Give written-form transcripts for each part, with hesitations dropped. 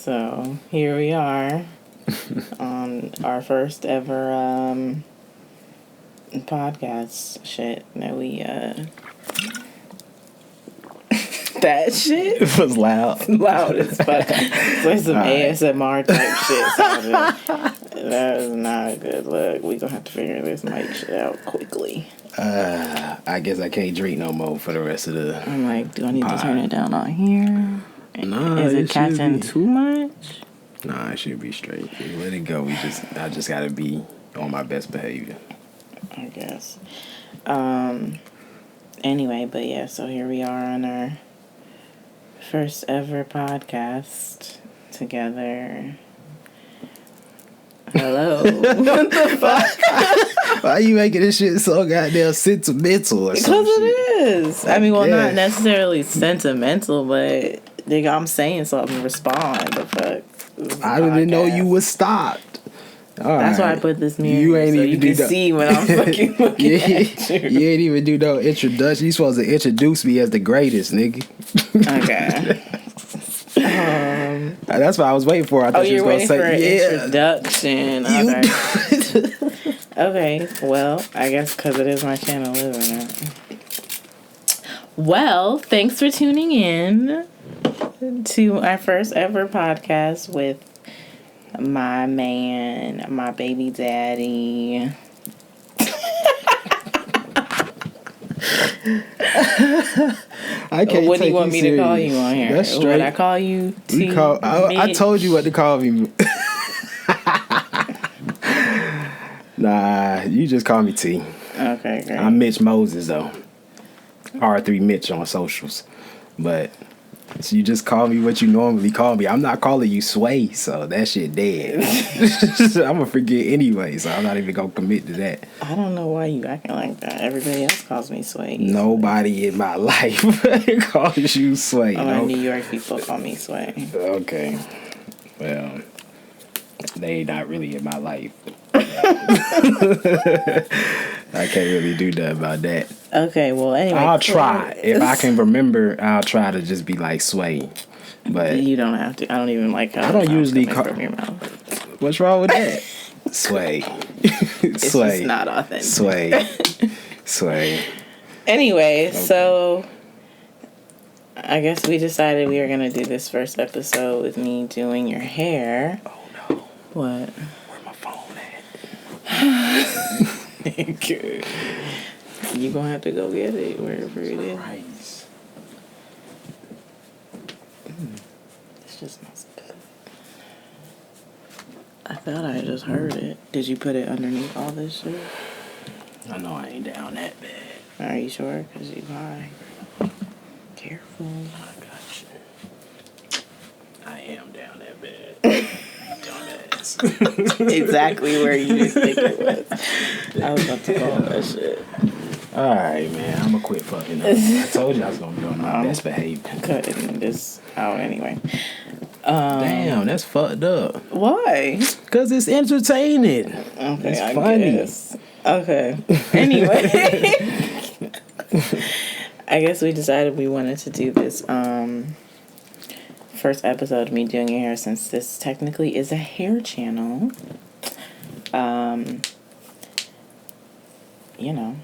So here we are on our first ever podcast shit that we that shit It was loud. loud as fuck. It's like some ASMR type shit. That is not a good look. We gonna have to figure this mic shit out quickly. I guess I can't drink no more for the rest of the. I'm like, do I need to turn it down on here? Nah, is it catching too much? Nah, it should be straight. Let it go. I just gotta be on my best behavior, I guess. Anyway, but yeah, so here we are on our first ever podcast together. Hello. What the fuck? Why you making this shit so goddamn sentimental or something? Because it is. I mean, well, not necessarily sentimental, but nigga, I'm saying something. Respond. The fuck. I didn't know you was stopped. That's why I put this mirror. You ain't so even you can see when I'm fucking looking at you. You ain't even do no introduction. You supposed to introduce me as the greatest, nigga. Okay. That's what I was waiting for. I thought you was gonna say introduction. Okay. Okay. Well, I guess because it is my channel, isn't it? Well, thanks for tuning in to our first ever podcast with my man, my baby daddy. I can't. What do you want me to call you on here? That's straight. What I call you? I told you what to call me. Nah, you just call me T. Okay, great. I'm Mitch Moses though. R3 Mitch on socials, but so you just call me what you normally call me. I'm not calling you Sway, so that shit dead. I'm gonna forget anyway, so I'm not even gonna commit to that. I don't know why you acting like that. Everybody else calls me Sway. Nobody in my life calls you Sway. New York people call me Sway. Okay. Well, they not really in my life. I can't really do nothing about that. Okay, well, anyway. I'll try. If I can remember, I'll try to just be like Sway. But you don't have to. I don't even like how I don't usually call from your mouth. What's wrong with that? Sway. It's Sway. just not authentic. Sway. Sway. Anyway, so I guess we decided we were going to do this first episode with me doing your hair. Oh, no. What? Where my phone at? Good. You gonna have to go get it wherever it is. Christ. It's just not so good. I thought I just heard it. Did you put it underneath all this shit? I know I ain't down that bad. Are you sure? Because you high. Careful. I got you. I am down that bad. Dumbass. Exactly where you didn't think it was. I was about to call that shit. Alright, man. I'm gonna quit fucking up. I told you I was gonna be on my best behavior. Cutting this out anyway. Damn, that's fucked up. Why? Because it's entertaining. Okay, it's I funny. guess. Okay. Anyway. I guess we decided we wanted to do this first episode of me doing your hair, since this technically is a hair channel. You know.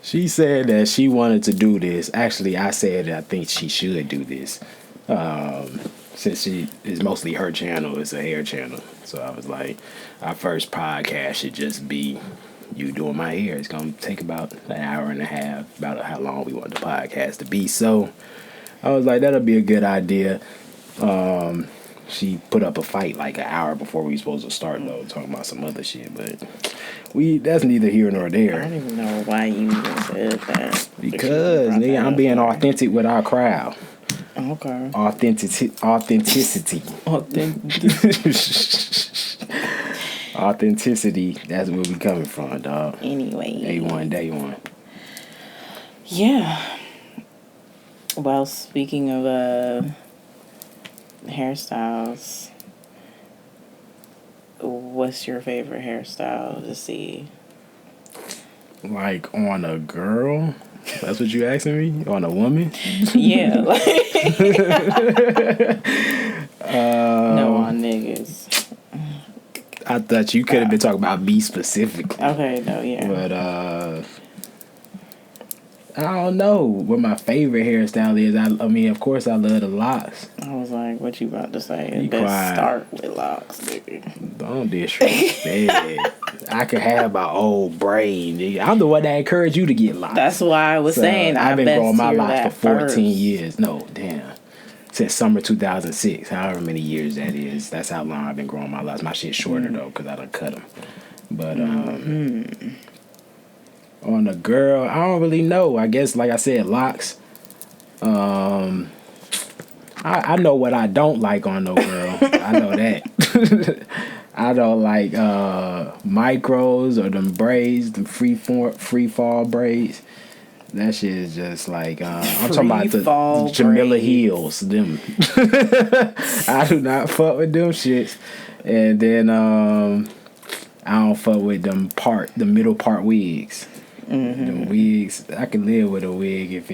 She said that she wanted to do this. Actually, I said I think she should do this. Since she is mostly her channel, it's a hair channel. So I was like, our first podcast should just be you doing my hair. It's going to take about an hour and a half, about how long we want the podcast to be. So I was like, that'll be a good idea. She put up a fight like an hour before we were supposed to start, though, talking about some other shit. But that's neither here nor there. I don't even know why you even said that. Because, nigga, I'm being authentic with our crowd. Okay. Authenticity. Authenticity. That's where we coming from, dog. Anyway. A1, day one. Yeah. Well, speaking of hairstyles, what's your favorite hairstyle to see? Like on a girl? That's what you asking me? On a woman? Yeah. I thought you could have been talking about me specifically. Okay, no, yeah. But I don't know what my favorite hairstyle is. I mean, of course, I love the locks. I was like, what you about to say? Be Best quiet. start with locks, baby. Don't disrespect. I could have my old braid. Nigga. I'm the one that encouraged you to get locks. That's why I was saying I've been growing my locks for 14 first. years. No, damn. Since summer 2006, however many years that is. That's how long I've been growing my locks. My shit's shorter though, because I done cut them. But on the girl, I don't really know. I guess, like I said, locks. I know what I don't like on no girl. I know that. I don't like micros or them braids, them free fall braids. That shit is just like I'm talking about the Jamila Heels. Them. I do not fuck with them shits. And then I don't fuck with the middle part wigs. The wigs, I can live with a wig if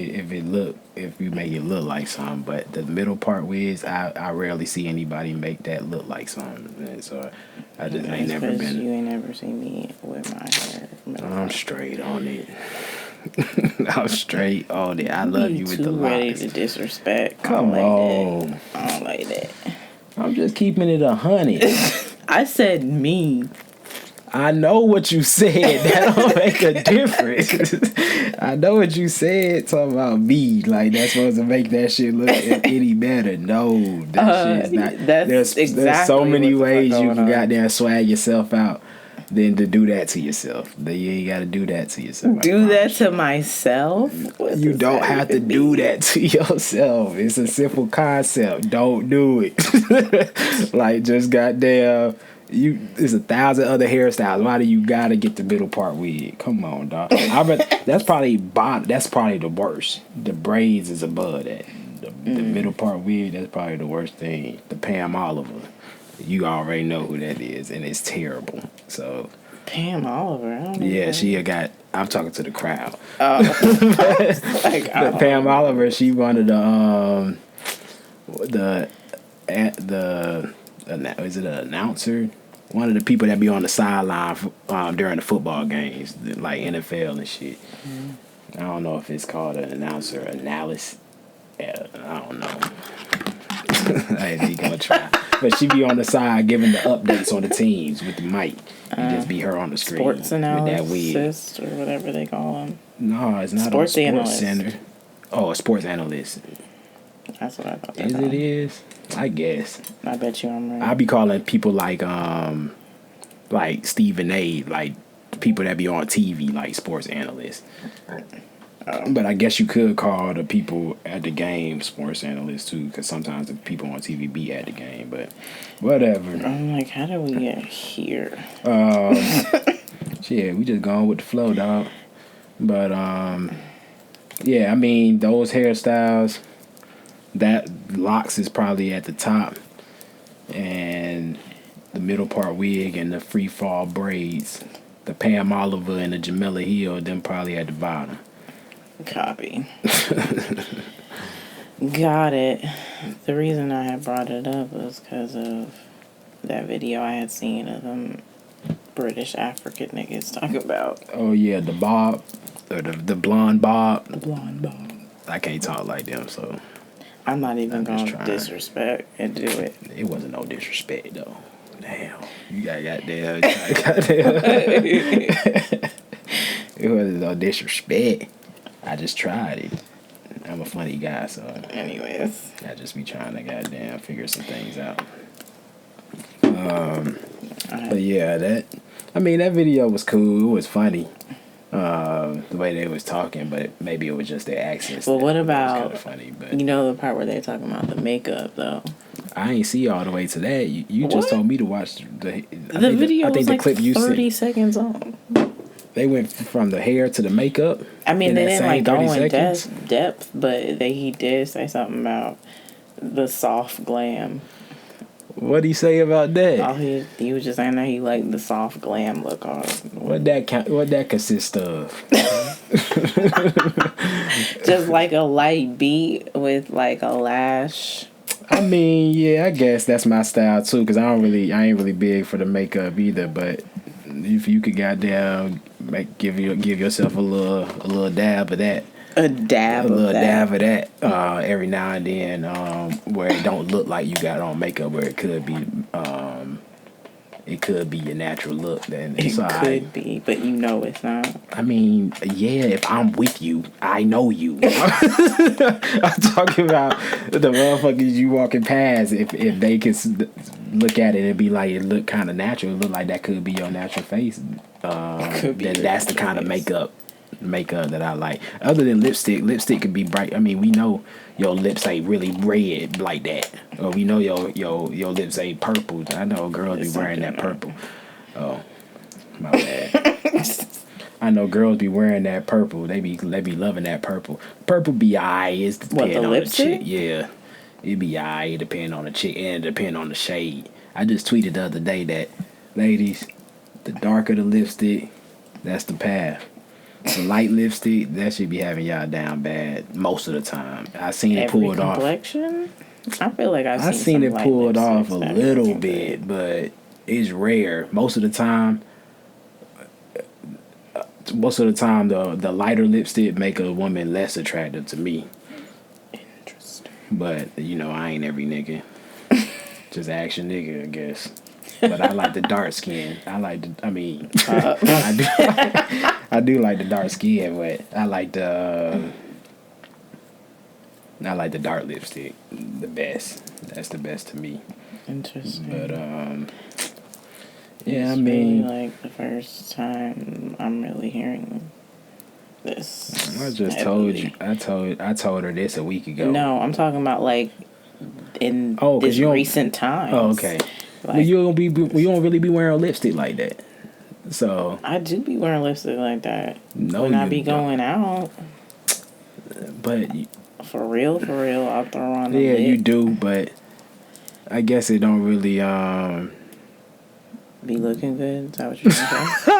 you make it look like something, but the middle part wigs, I rarely see anybody make that look like something. And so I just ain't never been. You ain't never seen me with my hair. I'm straight on it. I'm straight on it. I love you with the locks. Ready to disrespect? Come on. I don't like that. I'm just keeping it 100. I said me. I know what you said. That don't make a difference. I know what you said. Talking about me, like that's supposed to make that shit look any better. No, that shit's not. There's so many ways you can goddamn swag yourself out than to do that to yourself. You ain't got to do that to yourself. Do that to myself? You don't have to do that to yourself. It's a simple concept. Don't do it. Like just goddamn. There's 1,000 other hairstyles. Why do you gotta get the middle part wig? Come on, dog. That's probably the worst. The braids is above that. The middle part wig, that's probably the worst thing. The Pam Oliver, you already know who that is, and it's terrible. So Pam Oliver, I don't know. Yeah, I'm talking to the crowd. The Pam Oliver, she one of is it an announcer? One of the people that be on the sideline during the football games, like NFL and shit. I don't know if it's called an announcer, analyst. I don't know. I ain't gonna try. But she be on the side giving the updates on the teams with the mic. You just be her on the screen. Sports analyst with that wig. or whatever they call them. No, it's not Sports on analyst. Center. Oh, a sports analyst. That's what I thought. It is? I guess. I bet you I'm right. I be calling people like Stephen A, like people that be on TV, like sports analysts. But I guess you could call the people at the game sports analysts too, because sometimes the people on TV be at the game. But whatever. I'm like, how do we get here? Shit, we just going with the flow, dog. But yeah, I mean those hairstyles. That locks is probably at the top, and the middle part wig and the free fall braids, the Pam Oliver and the Jamila Hill, them probably at the bottom. Copy. Got it. The reason I had brought it up was because of that video I had seen of them British African niggas talking about. Oh yeah, the bob, or the blonde bob. The blonde bob. I can't talk like them, so. I'm not even going to disrespect and do it. It wasn't no disrespect, though. Damn. You got goddamn. It wasn't no disrespect. I just tried it. I'm a funny guy, so. Anyways. I just be trying to goddamn figure some things out. But yeah, that video was cool. It was funny. The way they was talking, but maybe it was just their accents. Well, what about kind of funny, but you know the part where they're talking about the makeup though? I ain't see all the way to that. You just told me to watch the video. I think was the like clip you 30 seconds long. They went from the hair to the makeup. I mean, they didn't like go in seconds? depth, but he did say something about the soft glam. What did he say about that? Oh, he was just saying that he liked the soft glam look on. What that consist of? Just like a light beat with like a lash I mean, yeah, I guess that's my style too. Because I ain't really big for the makeup either. But if you could goddamn give yourself a little dab of that. A dab A little of that. dab of that every now and then, where it don't look like you got on makeup, where it could be your natural look. Then it's It could be, but you know it's not. I mean, yeah, if I'm with you, I know you. I'm talking about the motherfuckers you walking past. If they can look at it and be like, it look kind of natural, it look like that could be your natural face. Then that's the kind of makeup that I like. Other than lipstick could be bright. I mean, we know your lips ain't really red like that, or we know your lips ain't purple. I know girls be wearing that purple. Oh, my bad. I know girls be wearing that purple. They be loving that purple. Purple be alright. It's depending on the chick. Yeah, it be alright. Depending on the chick and depending on the shade. I just tweeted the other day that, ladies, the darker the lipstick, that's the path. The light lipstick, that should be having y'all down bad most of the time. I seen it pulled off. Complexion? I feel like I seen it pulled off a little bit, but it's rare. Most of the time, the lighter lipstick make a woman less attractive to me. Interesting. But I ain't every nigga. Just action nigga, I guess. But I like the dark skin. I do like the dark skin, but I like the dark lipstick the best. That's the best to me. Interesting. But yeah, I mean, really like the first time I'm really hearing this. I just told you. I told her this a week ago. No, I'm talking about like in this recent times. Oh, okay. Like, well, you don't really be wearing lipstick like that. So I do be wearing lipstick like that. No, when I be going out. But for real, I'll throw on the lip. You do, but I guess it don't really be looking good. Is that what you're trying to say?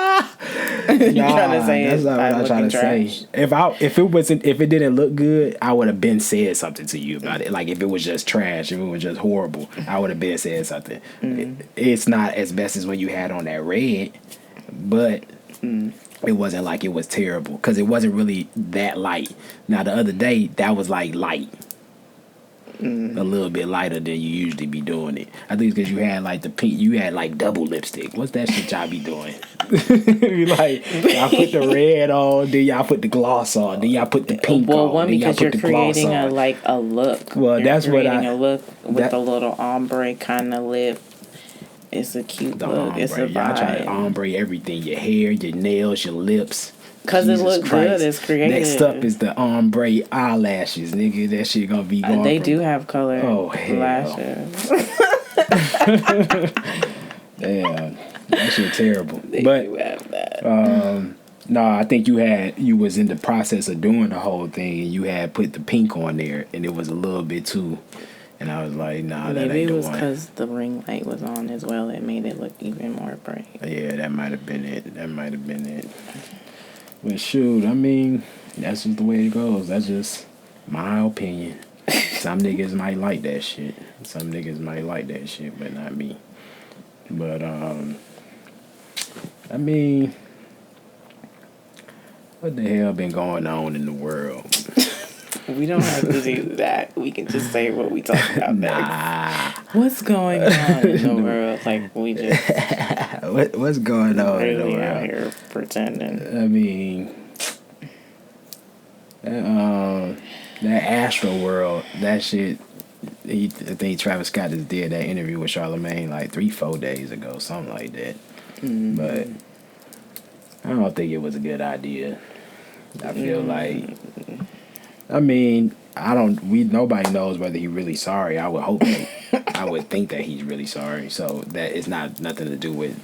You trying to say that's not what I'm trying to say. If it didn't look good, I would have been said something to you about it. Like if it was just trash, if it was just horrible, I would have been said something. It's not as best as when you had on that red, but it wasn't like it was terrible because it wasn't really that light. Now the other day that was like light. A little bit lighter than you usually be doing it. I think it's because you had like the pink. You had like double lipstick. What's that shit y'all be doing? Like y'all put the red on, then y'all put the gloss on, then y'all put the pink on. Well, one because you're creating a look. Well, that's what a look with a little ombre kind of lip. It's a cute look. Ombre. It's a vibe. Y'all try to ombre everything: your hair, your nails, your lips. Because it looks good, it's creative. Next up is the ombre eyelashes, nigga. That shit gonna be going. They do have color lashes. Damn, that shit terrible. They do have that. No, I think you was in the process of doing the whole thing, and you had put the pink on there, and it was a little bit too. And I was like, nah, that ain't the one. Maybe it was because the ring light was on as well. It made it look even more bright. Yeah, that might have been it. But shoot, I mean, that's just the way it goes. That's just my opinion. Some niggas might like that shit. But not me. But, I mean, what the hell been going on in the world? We don't have to do that. We can just say what we talk about next. What's going on in the world? Like, we just... What's going on in the world? Out here pretending. I mean, that Astroworld, that shit, I think Travis Scott just did that interview with Charlamagne like 3-4 days ago, something like that. But I don't think it was a good idea. I feel like... I mean, nobody knows whether he's really sorry. I would hope that. I would think that he's really sorry. So that it's nothing to do with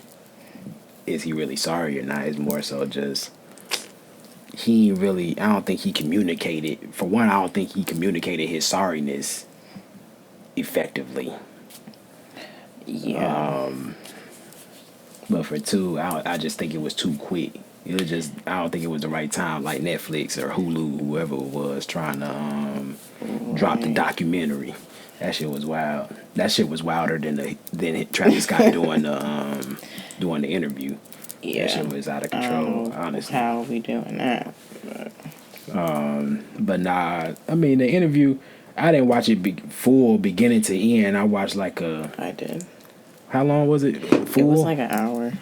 is he really sorry or not. It's more so just I don't think he communicated. For one, I don't think he communicated his sorriness effectively. Yeah. But for two, I just think it was too quick. It was just, I don't think it was the right time, like Netflix or Hulu, whoever it was, trying to drop the documentary. That shit was wild. That shit was wilder than Travis Scott doing the interview. Yeah. That shit was out of control, honestly. How we doing that? But nah, I mean the interview, I didn't watch it full beginning to end. I watched like I did. How long was it? Full? It was like an hour.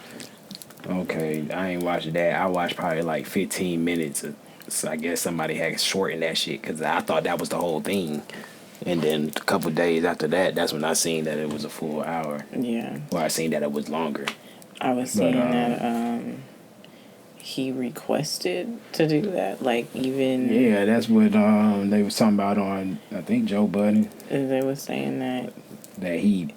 Okay, I ain't watched that. I watched probably like 15 minutes. So I guess somebody had shortened that shit because I thought that was the whole thing. And then a couple days after that, that's when I seen that it was a full hour. Yeah. Or I seen that it was longer. I was seeing that he requested to do that. Like, even... Yeah, that's what they was talking about on, I think, Joe Budden. They were saying that he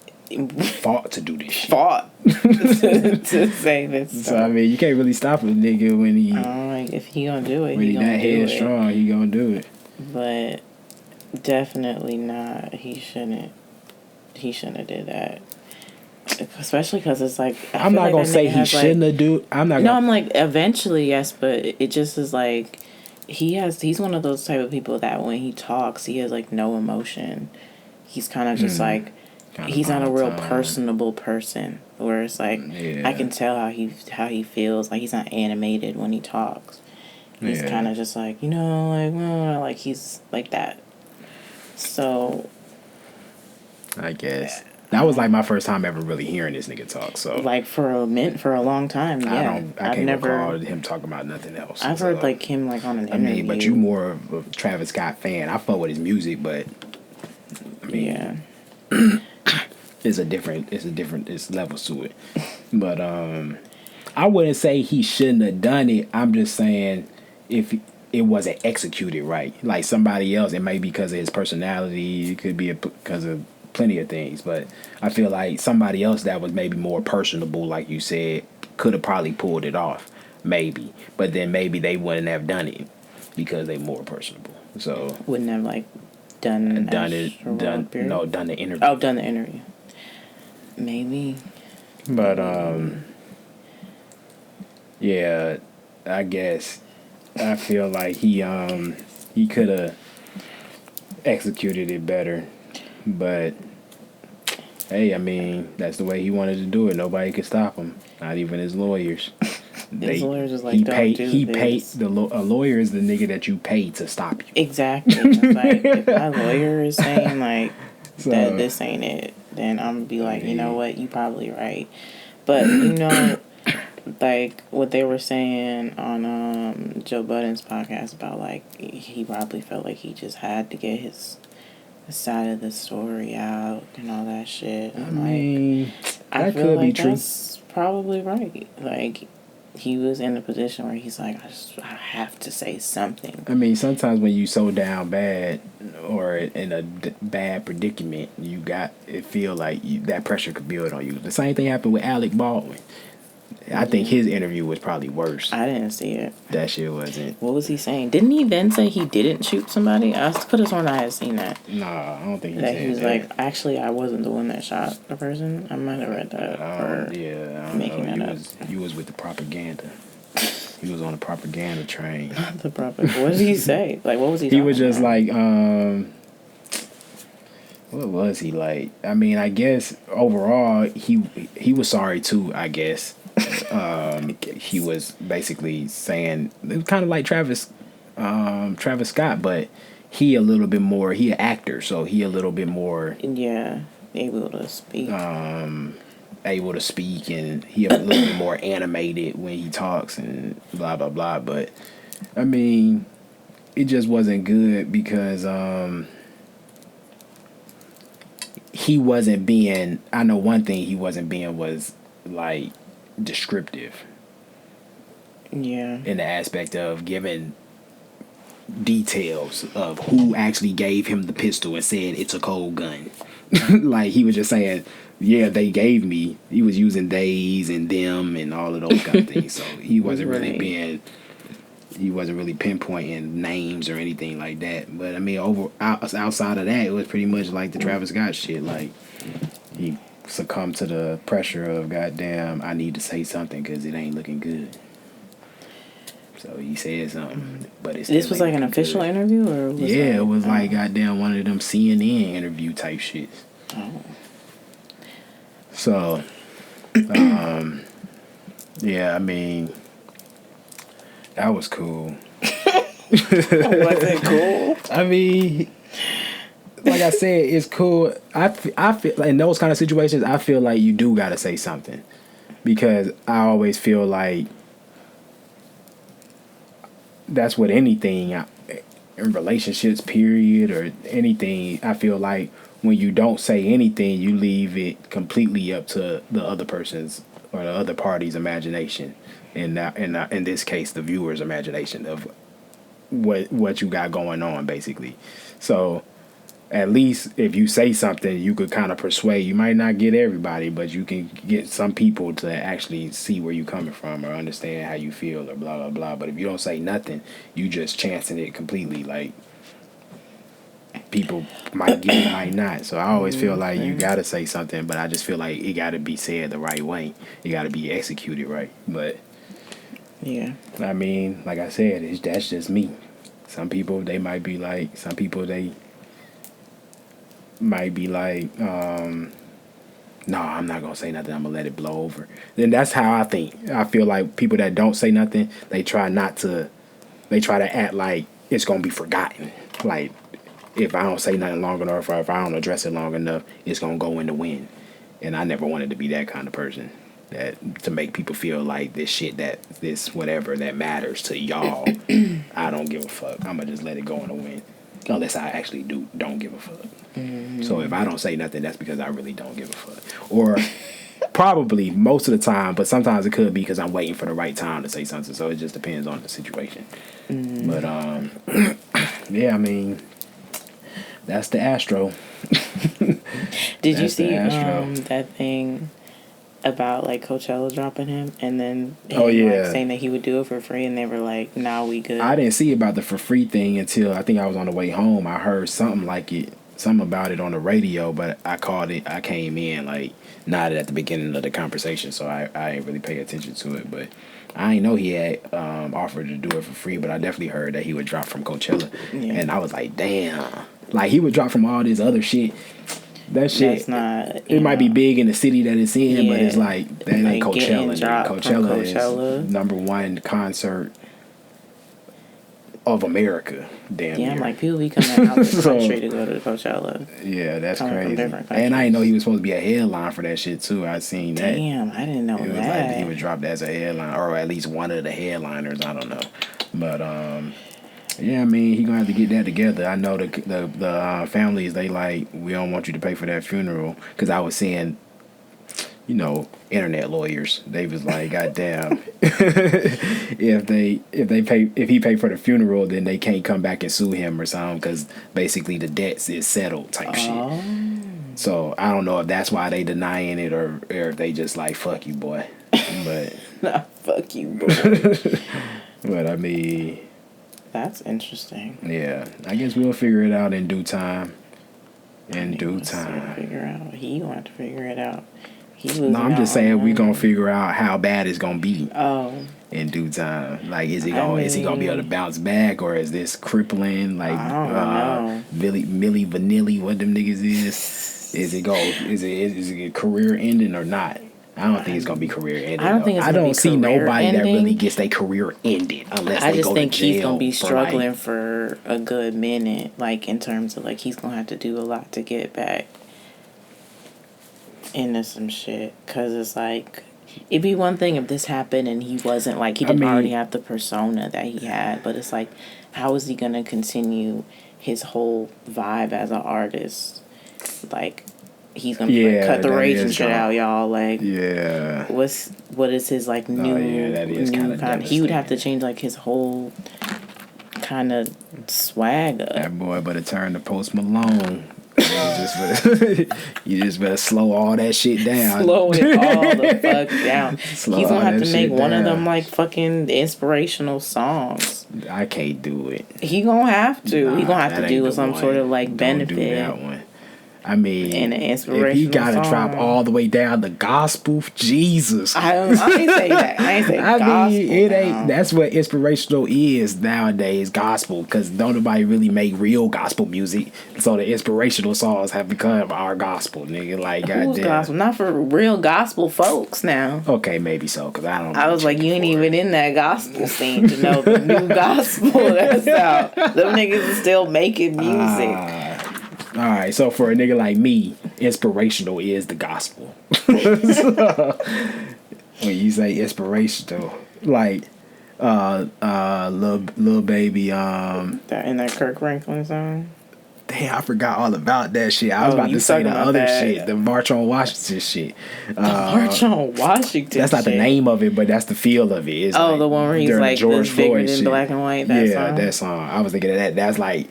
fought to do this shit. Fought to say this stuff. So, I mean, you can't really stop a nigga when he... like, if he gonna do it, when he that headstrong, he gonna do it. But definitely not. He shouldn't have did that. Especially because it's like... I'm not going to say he shouldn't have do... I'm like, eventually, yes, but it just is like... He's one of those type of people that when he talks, he has, like, no emotion. He's kind of just, like... He's not a real personable person. Where it's like... Yeah. I can tell how he feels. Like, he's not animated when he talks. He's kind of just like, like, he's like that. So... I guess... That was like my first time ever really hearing this nigga talk. So like for a long time, yeah. I can't recall him talking about nothing else. I've heard like him like on an interview. I mean, but you more of a Travis Scott fan. I fuck with his music, but I mean, it's levels to it. But I wouldn't say he shouldn't have done it. I'm just saying if it wasn't executed right, like somebody else, it may be because of his personality. It could be because of plenty of things, but I feel like somebody else that was maybe more personable, like you said, could have probably pulled it off, maybe. But then maybe they wouldn't have done it because they more personable. So wouldn't have like done the interview. Oh, done the interview. Maybe. But yeah, I guess I feel like he could have executed it better. But hey, I mean, that's the way he wanted to do it. Nobody could stop him, not even his lawyers. His lawyers was like, a lawyer is the nigga that you pay to stop you. Exactly. Like, if my lawyer is saying like that this ain't it, then I'm gonna be like, you know what, you probably right. But like what they were saying on Joe Budden's podcast about like he probably felt like he just had to get his side of the story out and all that shit. I mean, I feel like that's probably right. Like, he was in a position where he's like, I have to say something. I mean, sometimes when you so down bad or in a bad predicament, it feel like that pressure could build on you. The same thing happened with Alec Baldwin. I think his interview was probably worse. I didn't see it. That shit wasn't. What was he saying? Didn't he then say he didn't shoot somebody? I could have sworn I had seen that. Nah, I don't think he said that. He was like, actually, I wasn't the one that shot the person. I might have read that. I don't know. You was with the propaganda. He was on the propaganda train. What did he say? Like, what was he? He was just about? Like, what was he like? I mean, I guess overall he was sorry too. I guess. He was basically saying it was kind of like Travis Scott, but he a little bit more. He an actor, so he a little bit more. Yeah, able to speak. Able to speak, and he a little bit more animated when he talks and blah blah blah. But I mean, it just wasn't good because he wasn't being. I know one thing he wasn't being was like descriptive. Yeah. In the aspect of giving details of who actually gave him the pistol and said it's a cold gun. Like he was just saying, yeah, they gave me. He was using theys and them and all of those kind of things. So he wasn't really pinpointing names or anything like that. But I mean, outside of that, it was pretty much like the Travis Scott shit. Like he succumbed to the pressure of goddamn, I need to say something because it ain't looking good. So he said something, but it's this was like an official interview, or was it was like goddamn one of them CNN interview type shit. Oh. So, yeah, I mean, that was cool. Was it cool? I mean, like I said, it's cool. I feel like in those kind of situations, I feel like you do gotta say something, because I always feel like that's what anything in relationships, period, or anything. I feel like when you don't say anything, you leave it completely up to the other person's or the other party's imagination, and in this case, the viewer's imagination of what you got going on, basically. So at least if you say something, you could kind of persuade. You might not get everybody, but you can get some people to actually see where you're coming from or understand how you feel or blah, blah, blah. But if you don't say nothing, you just chancing it completely. Like, people might get it, might not. So I always feel like you got to say something, but I just feel like it got to be said the right way. It got to be executed right. But, yeah, I mean, like I said, that's just me. Some people, they might be like, some people, they might be like, no, I'm not gonna say nothing, I'm gonna let it blow over. Then that's how I think. I feel like people that don't say nothing, they try to act like it's gonna be forgotten. Like, if I don't say nothing long enough, or if I don't address it long enough, it's gonna go in the wind. And I never wanted to be that kind of person, that to make people feel like this whatever that matters to y'all. I don't give a fuck. I'm gonna just let it go in the wind, unless I actually don't give a fuck. Mm-hmm. So if I don't say nothing, that's because I really don't give a fuck. Or probably most of the time, but sometimes it could be because I'm waiting for the right time to say something. So it just depends on the situation. Mm-hmm. But yeah, I mean, that's the Astro. Did you see that thing about like Coachella dropping him, and then like, saying that he would do it for free, and they were like, "Nah, we good." I didn't see about the for free thing until I think I was on the way home. I heard something about it on the radio, but I came in like not at the beginning of the conversation, so I didn't really pay attention to it. But I didn't know he had offered to do it for free, but I definitely heard that he would drop from Coachella, and I was like, damn, like he would drop from all this other shit. That shit, it might be big in the city that it's in, but it's like, that ain't Coachella. Coachella is #1 concert of America, damn near. Like people be coming out of the country to go to Coachella. Yeah, that's crazy. And I didn't know he was supposed to be a headline for that shit too. I seen that. Damn, I didn't know that. It was like he would drop as a headline, or at least one of the headliners. I don't know, but yeah, I mean, he gonna have to get that together. I know the families, they like, we don't want you to pay for that funeral, because I was seeing, internet lawyers. They was like, goddamn, if he paid for the funeral, then they can't come back and sue him or something, because basically the debts is settled type shit. So I don't know if that's why they denying it, or if they just like, fuck you, boy. But nah, fuck you, boy. But I mean, that's interesting. Yeah, I guess we'll figure it out in due time. In due time. He gonna have to figure it out. No, I'm just saying we gonna figure out how bad it's gonna be. Oh. In due time. Like, is he gonna be able to bounce back, or is this crippling? Like, Milli Vanilli, what them niggas is? Is it career ending or not? I don't think it's gonna be career ending. I don't see nobody that really gets their career ended unless they go to jail. I just think he's gonna be struggling for a good minute, like in terms of like he's gonna have to do a lot to get back into some shit. Cause it's like, it'd be one thing if this happened and he wasn't like, he didn't already have the persona that he had, but it's like, how is he gonna continue his whole vibe as an artist? Like, he's gonna be like, cut the raging shit out, y'all. Like, what is his like new? That is kind of. He would have to change like his whole kind of swagger. That boy better turn to Post Malone. You just better slow all that shit down. Slow it all the fuck down. He's gonna have to make one of them like fucking inspirational songs. I can't do it. He gonna have to. He gonna have to do some sort of like benefit. Don't do that one. I mean, and an inspirational if he gotta song. drop all the way down to gospel, Jesus. I ain't say that. I ain't say gospel. I mean, it now. ain't. That's what inspirational is nowadays, gospel. Because don't nobody really make real gospel music. So the inspirational songs have become our gospel, nigga. Like, who's goddamn. gospel? Not for real gospel folks now. Okay, maybe so. Because I don't. I was like, you ain't even in that gospel scene to know the new gospel that's out. Them niggas is still making music. All right, so for a nigga like me, inspirational is the gospel. So, when you say inspirational, like Lil Baby, That in that Kirk Franklin song. damn, I forgot all about that shit. I was about to say the other shit, the March on Washington shit. March on Washington. That's not the name of it, but that's the feel of it. It's like, the one where he's like George Floyd in shit. black and white. That song? That song. I was thinking of that. That's like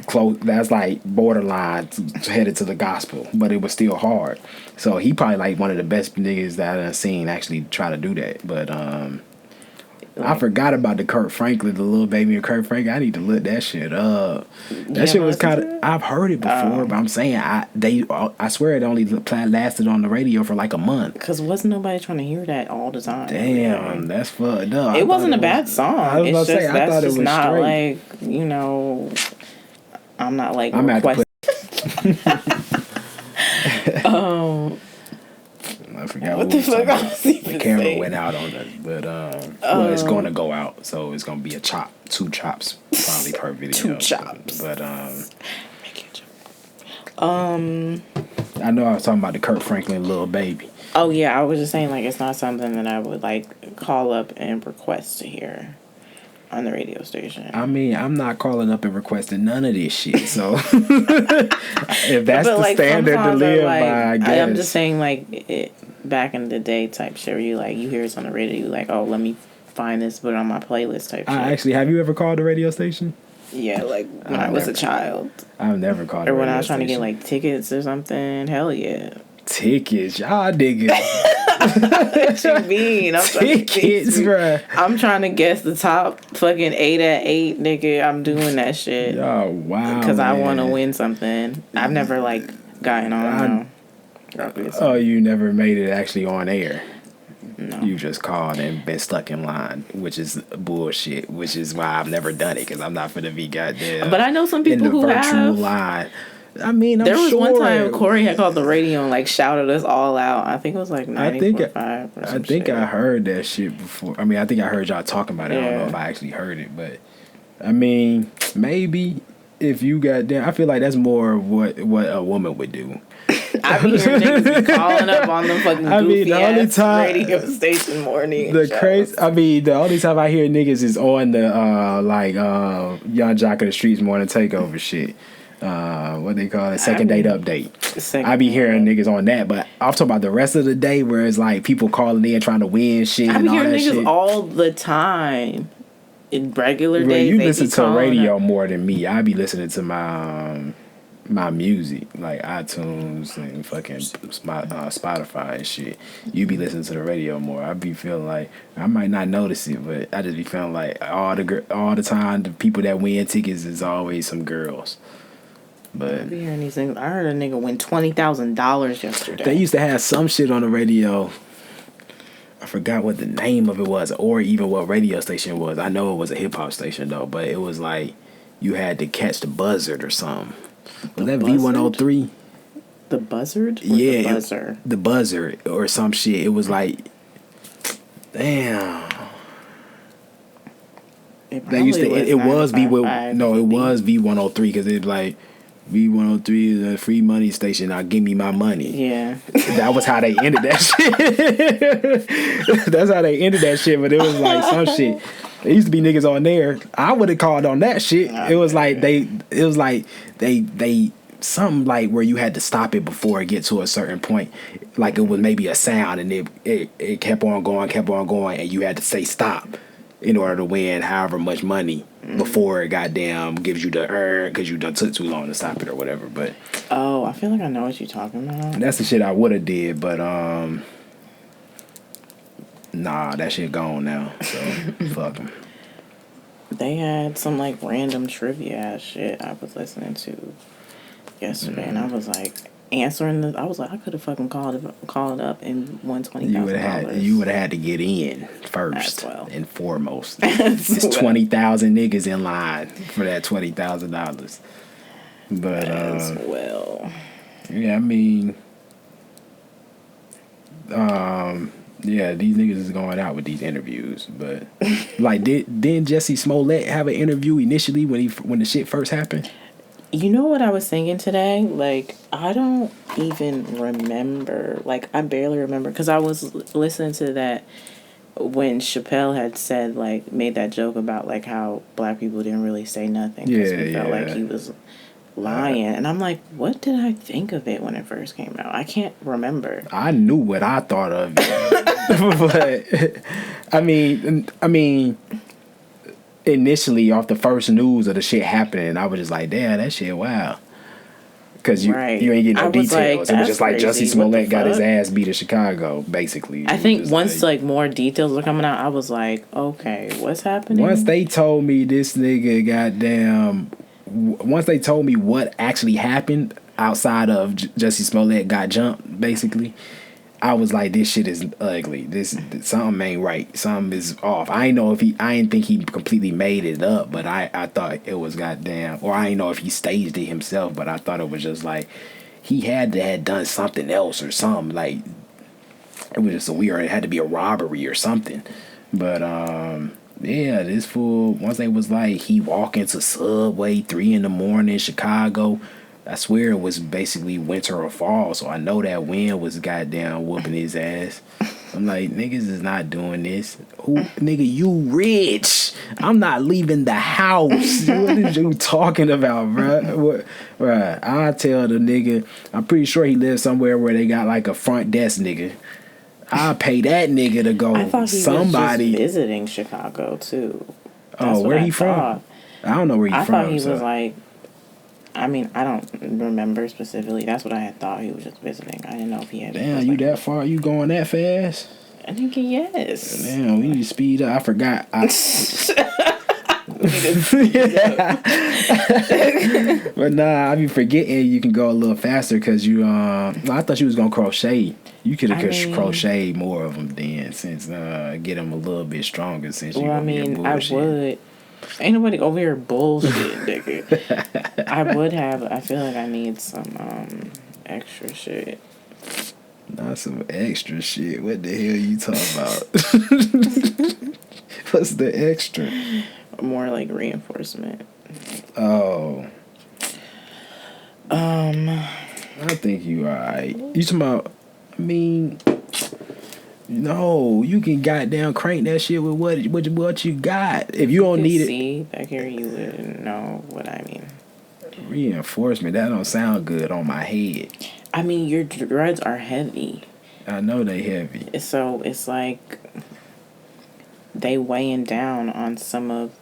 close. That's like borderline headed to the gospel, but it was still hard. So he probably like one of the best niggas that I've seen actually try to do that. But I forgot about the Kirk Franklin, the Lil Baby and Kirk Franklin. I need to look that shit up. That shit was kind of. I've heard it before, but I'm saying I swear it only lasted on the radio for like a month. Cause wasn't nobody trying to hear that all the time? Damn, that's fucked up. It wasn't a bad song. I was gonna say I thought it was not straight. like, you know. I'm not like I'm requesting. I forgot what the fuck I was even the camera saying. went out on it, but well, it's going to go out, so it's going to be two chops probably per video. Two chops. But I know I was talking about the Kirk Franklin Lil Baby. Oh yeah, I was just saying like it's not something that I would like call up and request to hear on the radio station. I mean, I'm not calling up and requesting none of this shit. So if that's the like, standard to live by, I guess. I'm just saying like back in the day type shit where you like you hear it on the radio, you like, oh, let me find this, put it on my playlist type shit. Actually, have you ever called the radio station? Yeah, like when I was a child. I've never called. Or when I was trying to get like tickets or something. Hell yeah. Tickets, y'all niggas. What you mean? Tickets, bruh. I'm trying to guess the top fucking 8 at 8, nigga. I'm doing that shit. Oh wow. Because I want to win something. I've never like gotten on. Oh, you never made it actually on air. No. You just called and been stuck in line, which is bullshit. Which is why I've never done it because I'm not finna be goddamn. But I know some people who have. In the virtual line. I mean, there was one time Corey had called the radio and like shouted us all out. I think it was like 94.5 or some I think shit. I heard that shit before. I mean, I think I heard y'all talking about it. Yeah. I don't know if I actually heard it, but I mean, maybe if you got there, I feel like that's more what a woman would do. I be hearing niggas be calling up on the fucking goofy ass radio station morning. The only time I hear niggas is on the Young Jock of the Streets morning takeover shit. What they call it, second date update. I be hearing niggas on that, but I'm talking about the rest of the day where it's like people calling in trying to win shit. I be hearing niggas shit all the time. In regular days, you listen to radio more than me. I be listening to my music like iTunes and fucking Spotify and shit. You be listening to the radio more. I be feeling like I might not notice it, but I just be feeling like all the time the people that win tickets is always some girls. But I be hearing these things. I heard a nigga win $20,000 yesterday. They used to have some shit on the radio. I forgot what the name of it was, or even what radio station it was. I know it was a hip hop station though, but it was like you had to catch the buzzard or something. Was that V103? The buzzard? Yeah, the buzzer. The buzzard or some shit. It was like, damn. They used to. It was V103 because it's like V103 is a free money station. Now give me my money. Yeah, that was how they ended that shit. That's how they ended that shit. But it was like some shit. There used to be niggas on there. I would have called on that shit. It was like they something like where you had to stop it before it get to a certain point. Like it was maybe a sound and it kept on going, and you had to say stop in order to win however much money before it goddamn gives you the earn because you done took too long to stop it or whatever. But I feel like I know what you're talking about. That's the shit I would have did, but nah, that shit gone now. So fuck them. They had some like random trivia ass shit I was listening to yesterday, and I was like answering the. I was like, I could have fucking called up and won $20,000. You would have had to get in first and foremost. It's 20,000 niggas in line for that $20,000. But yeah, I mean, yeah, these niggas is going out with these interviews, but like, didn't Jussie Smollett have an interview initially when the shit first happened? You know what I was thinking today? Like, I don't even remember. Like, I barely remember because I was listening to that when Chappelle had said, like, made that joke about like how black people didn't really say nothing because we felt like he was lying, and I'm like, what did I think of it when it first came out? I can't remember. I knew what I thought of it, but I mean, initially off the first news of the shit happening, I was just like, damn, that shit, wow. Because you ain't getting no details. Like, it was just like Jussie Smollett got his ass beat in Chicago, basically. I think once like more details were coming out, I was like, okay, what's happening? Once they told me this nigga once they told me what actually happened outside of Jussie Smollett got jumped, basically, I was like, this shit is ugly. This something ain't right. Something is off. I ain't think he completely made it up, but I thought it was goddamn, or I ain't know if he staged it himself, but I thought it was just like he had to have done something else or something. Like, it was just weird. It had to be a robbery or something. But yeah, this fool, once they was like, he walk into Subway 3 a.m, Chicago. I swear it was basically winter or fall, so I know that wind was goddamn whooping his ass. I'm like, niggas is not doing this. Who, nigga, you rich. I'm not leaving the house. What is you talking about, bruh? Bruh, I tell the nigga, I'm pretty sure he lives somewhere where they got like a front desk nigga. I'll pay that nigga to go. I thought he was just visiting Chicago too. That's where he from? I don't know where he from. I thought he was like, I mean, I don't remember specifically. That's what I had thought. He was just visiting. I didn't know if he had. Damn, you that far? You going that fast? I think yes. Damn, we need to speed up. I forgot. But nah, I be forgetting you can go a little faster because you. I thought you was gonna crochet. You could have crocheted more of them then, since get them a little bit stronger. Since you. Well, I mean, I would. Ain't nobody over here bullshit, nigga. I would have. I feel like I need some extra shit. Not some extra shit. What the hell you talking about? What's the extra? More like reinforcement. Oh. I think you alright. You talking about? I mean. No, you can goddamn crank that shit with what you got. If you don't need it, see back here, you would know what I mean. Reinforcement, that don't sound good on my head. I mean, your dreads are heavy. I know they heavy. So it's like they weighing down on some of,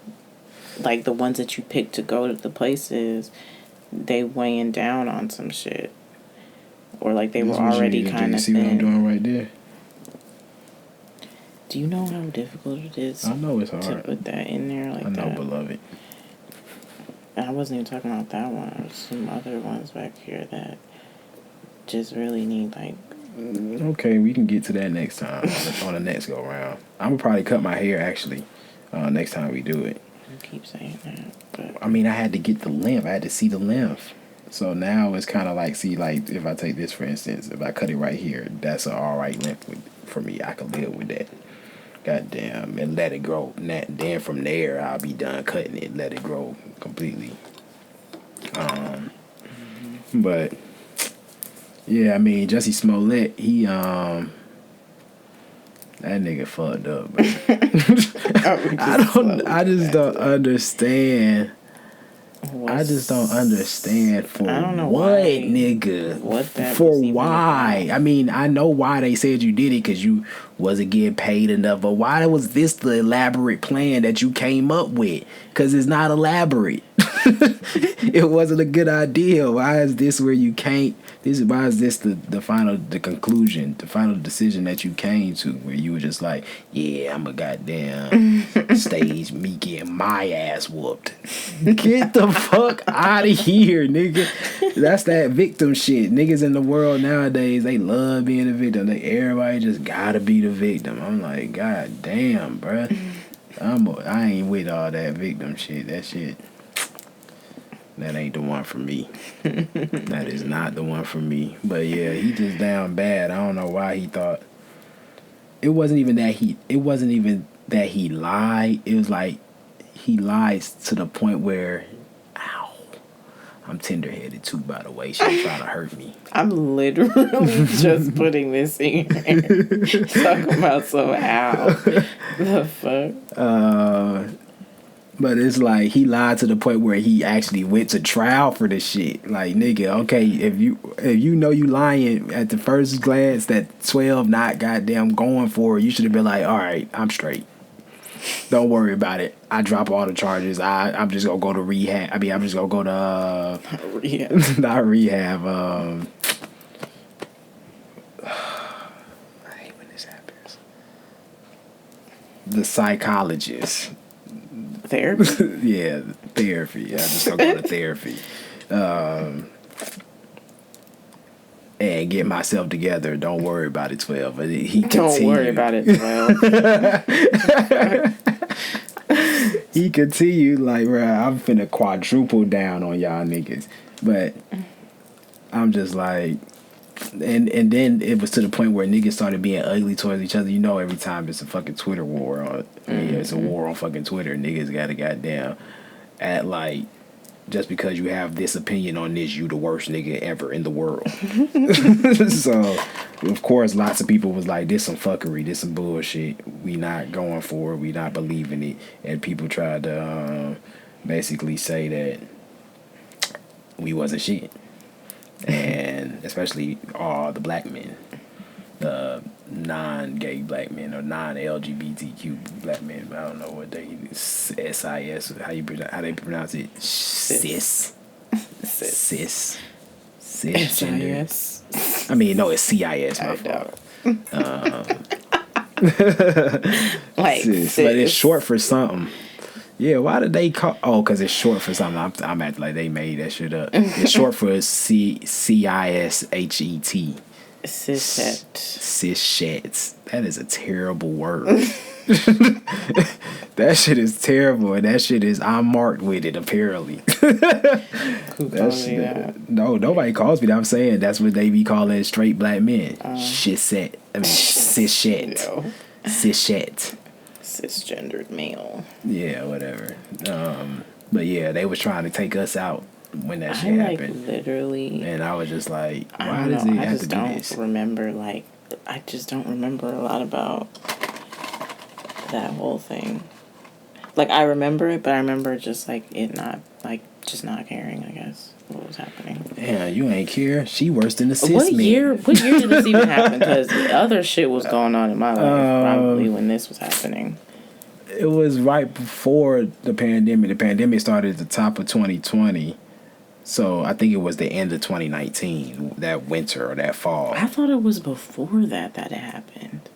like, the ones that you pick to go to the places. They weighing down on some shit, or like they were already kind of. See what I'm doing right there? Do you know how difficult it is? I know it's hard to put that in there like that. I know, beloved. And I wasn't even talking about that one. There's some other ones back here that just really need like. Okay, we can get to that next time on the next go round. I'm gonna probably cut my hair actually next time we do it. You keep saying that, but I mean, I had to get the length. I had to see the length. So now it's kind of like, see, like if I take this for instance, if I cut it right here, that's an all right length for me. I can live with that. Goddamn, and let it grow. Then from there, I'll be done cutting it. Let it grow completely. But yeah, I mean, Jussie Smollett, he that nigga fucked up. I just don't understand. I just don't understand for I don't know what, why, nigga. What that for why? I mean, I know why they said you did it because you wasn't getting paid enough. But why was this the elaborate plan that you came up with? Because it's not elaborate. It wasn't a good idea. Why is this where you can't? Why is this the conclusion, the final decision that you came to, where you were just like, yeah, I'm a goddamn stage me getting my ass whooped. Get the fuck out of here, nigga. That's that victim shit. Niggas in the world nowadays, they love being a victim. Everybody just gotta be the victim. I'm like, god damn, bruh. I ain't with all that victim shit. That ain't the one for me. That is not the one for me. But yeah, he just down bad. I don't know why he thought. It wasn't even that he lied. It was like he lies to the point where, ow, I'm tender-headed too, by the way. She's trying to hurt me. I'm literally just putting this in here. Talking about some ow. The fuck? But it's like he lied to the point where he actually went to trial for this shit. Like, nigga, okay, if you know you lying at the first glance that 12 not goddamn going for it, you should have been like, all right, I'm straight. Don't worry about it. I drop all the charges. I'm just gonna go to rehab. I'm just gonna go to rehab. Not rehab. I hate when this happens. The psychologist. Therapy? Yeah, therapy. I just gonna go to therapy. And get myself together. Don't worry about it, 12. Don't worry about it, 12. He continued like, bro, I'm finna quadruple down on y'all niggas. But I'm just like, and then it was to the point where niggas started being ugly towards each other. You know, every time it's a fucking Twitter war it's a war on fucking Twitter. Niggas gotta goddamn act like just because you have this opinion on this, you the worst nigga ever in the world. So, of course, lots of people was like, this some fuckery, this some bullshit. We not going for it. We not believing it. And people tried to basically say that we wasn't shit. And especially all the black men, the non-gay black men or non-LGBTQ black men. I don't know what they SIS. How they pronounce it? Cis. Cisgender. I mean, no, it's CIS. My fault. Like cis, but it's short for something. Yeah, why did they call? Oh, because it's short for something. I'm acting like they made that shit up. It's short for CISHET. Cishet. Cishet. That is a terrible word. That shit is terrible, and that shit is I'm marked with it apparently. Who calls me that? No, nobody calls me that. I'm saying that's what they be calling straight black men. Cishet. I mean cishet. Cishet. Cisgendered male. Yeah, whatever. But yeah, they was trying to take us out when that shit happened. Literally. And I was just like, why does it have to do this? I just don't remember a lot about that whole thing. Like, I remember it, but I remember just like it not, like, just not caring, I guess, what was happening. Yeah, you ain't care. She worse than the cis What men. year did this even happen? Because other shit was going on in my life probably when this was happening. It was right before the pandemic. The pandemic started at the top of 2020. So I think it was the end of 2019, that winter or that fall. I thought it was before that it happened.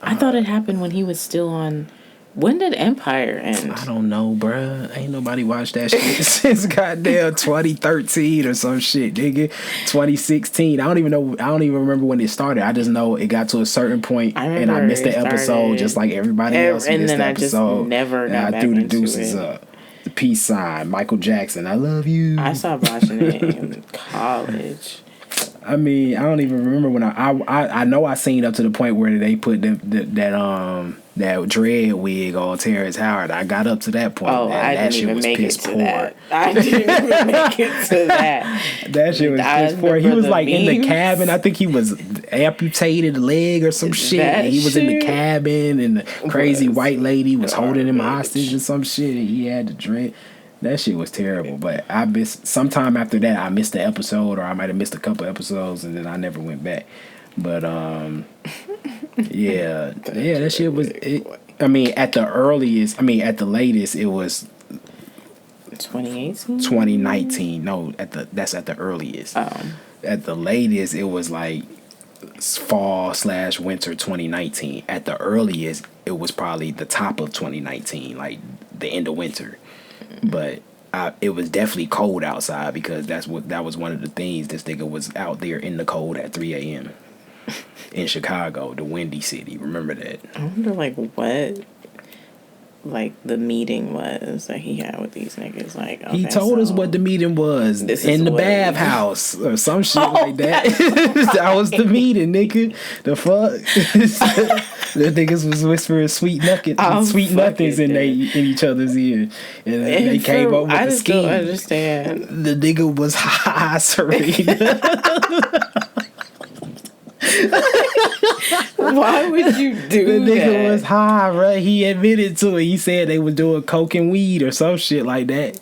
I thought it happened when he was still on. When did Empire end? I don't know, bruh. Ain't nobody watched that shit since goddamn 2013 or some shit, nigga. 2016. I don't even know. I don't even remember when it started. I just know it got to a certain point and I missed the episode just like everybody else and missed then the I episode. just never got back threw the into deuces it. up. The peace sign. Michael Jackson. I love you. I stopped watching it in college. I mean, I don't even remember when I know I seen up to the point where they put that dread wig on Terrence Howard. I got up to that point. Oh, I that didn't shit even was make piss it to poor. that. I didn't even make it to that. That shit was piss poor. He was like in the cabin. I think he was amputated leg or some shit. And he was in the cabin and the crazy white lady was holding him hostage or some shit. And he had the dread. That shit was terrible, but I missed sometime after that. I missed the episode, or I might have missed a couple episodes, and then I never went back. But yeah, that shit was. I mean, at the latest, it was 2018? 2019. No, that's at the earliest. At the latest, it was like fall/winter 2019. At the earliest, it was probably the top of 2019, like the end of winter. But it was definitely cold outside because that was one of the things. This nigga was out there in the cold at 3 a.m. in Chicago, the windy city. Remember that? I wonder, like, what, like, the meeting was that he had with these niggas. Like, okay, he told us what the meeting was in the bathhouse or some shit like that. That was the meeting, nigga. The fuck? The niggas was whispering sweet nothings in each other's ear, and they came up with the scheme. I just don't understand. The nigga was high, Serena. Why would you do that? The nigga was high, right? He admitted to it. He said they was doing coke and weed or some shit like that.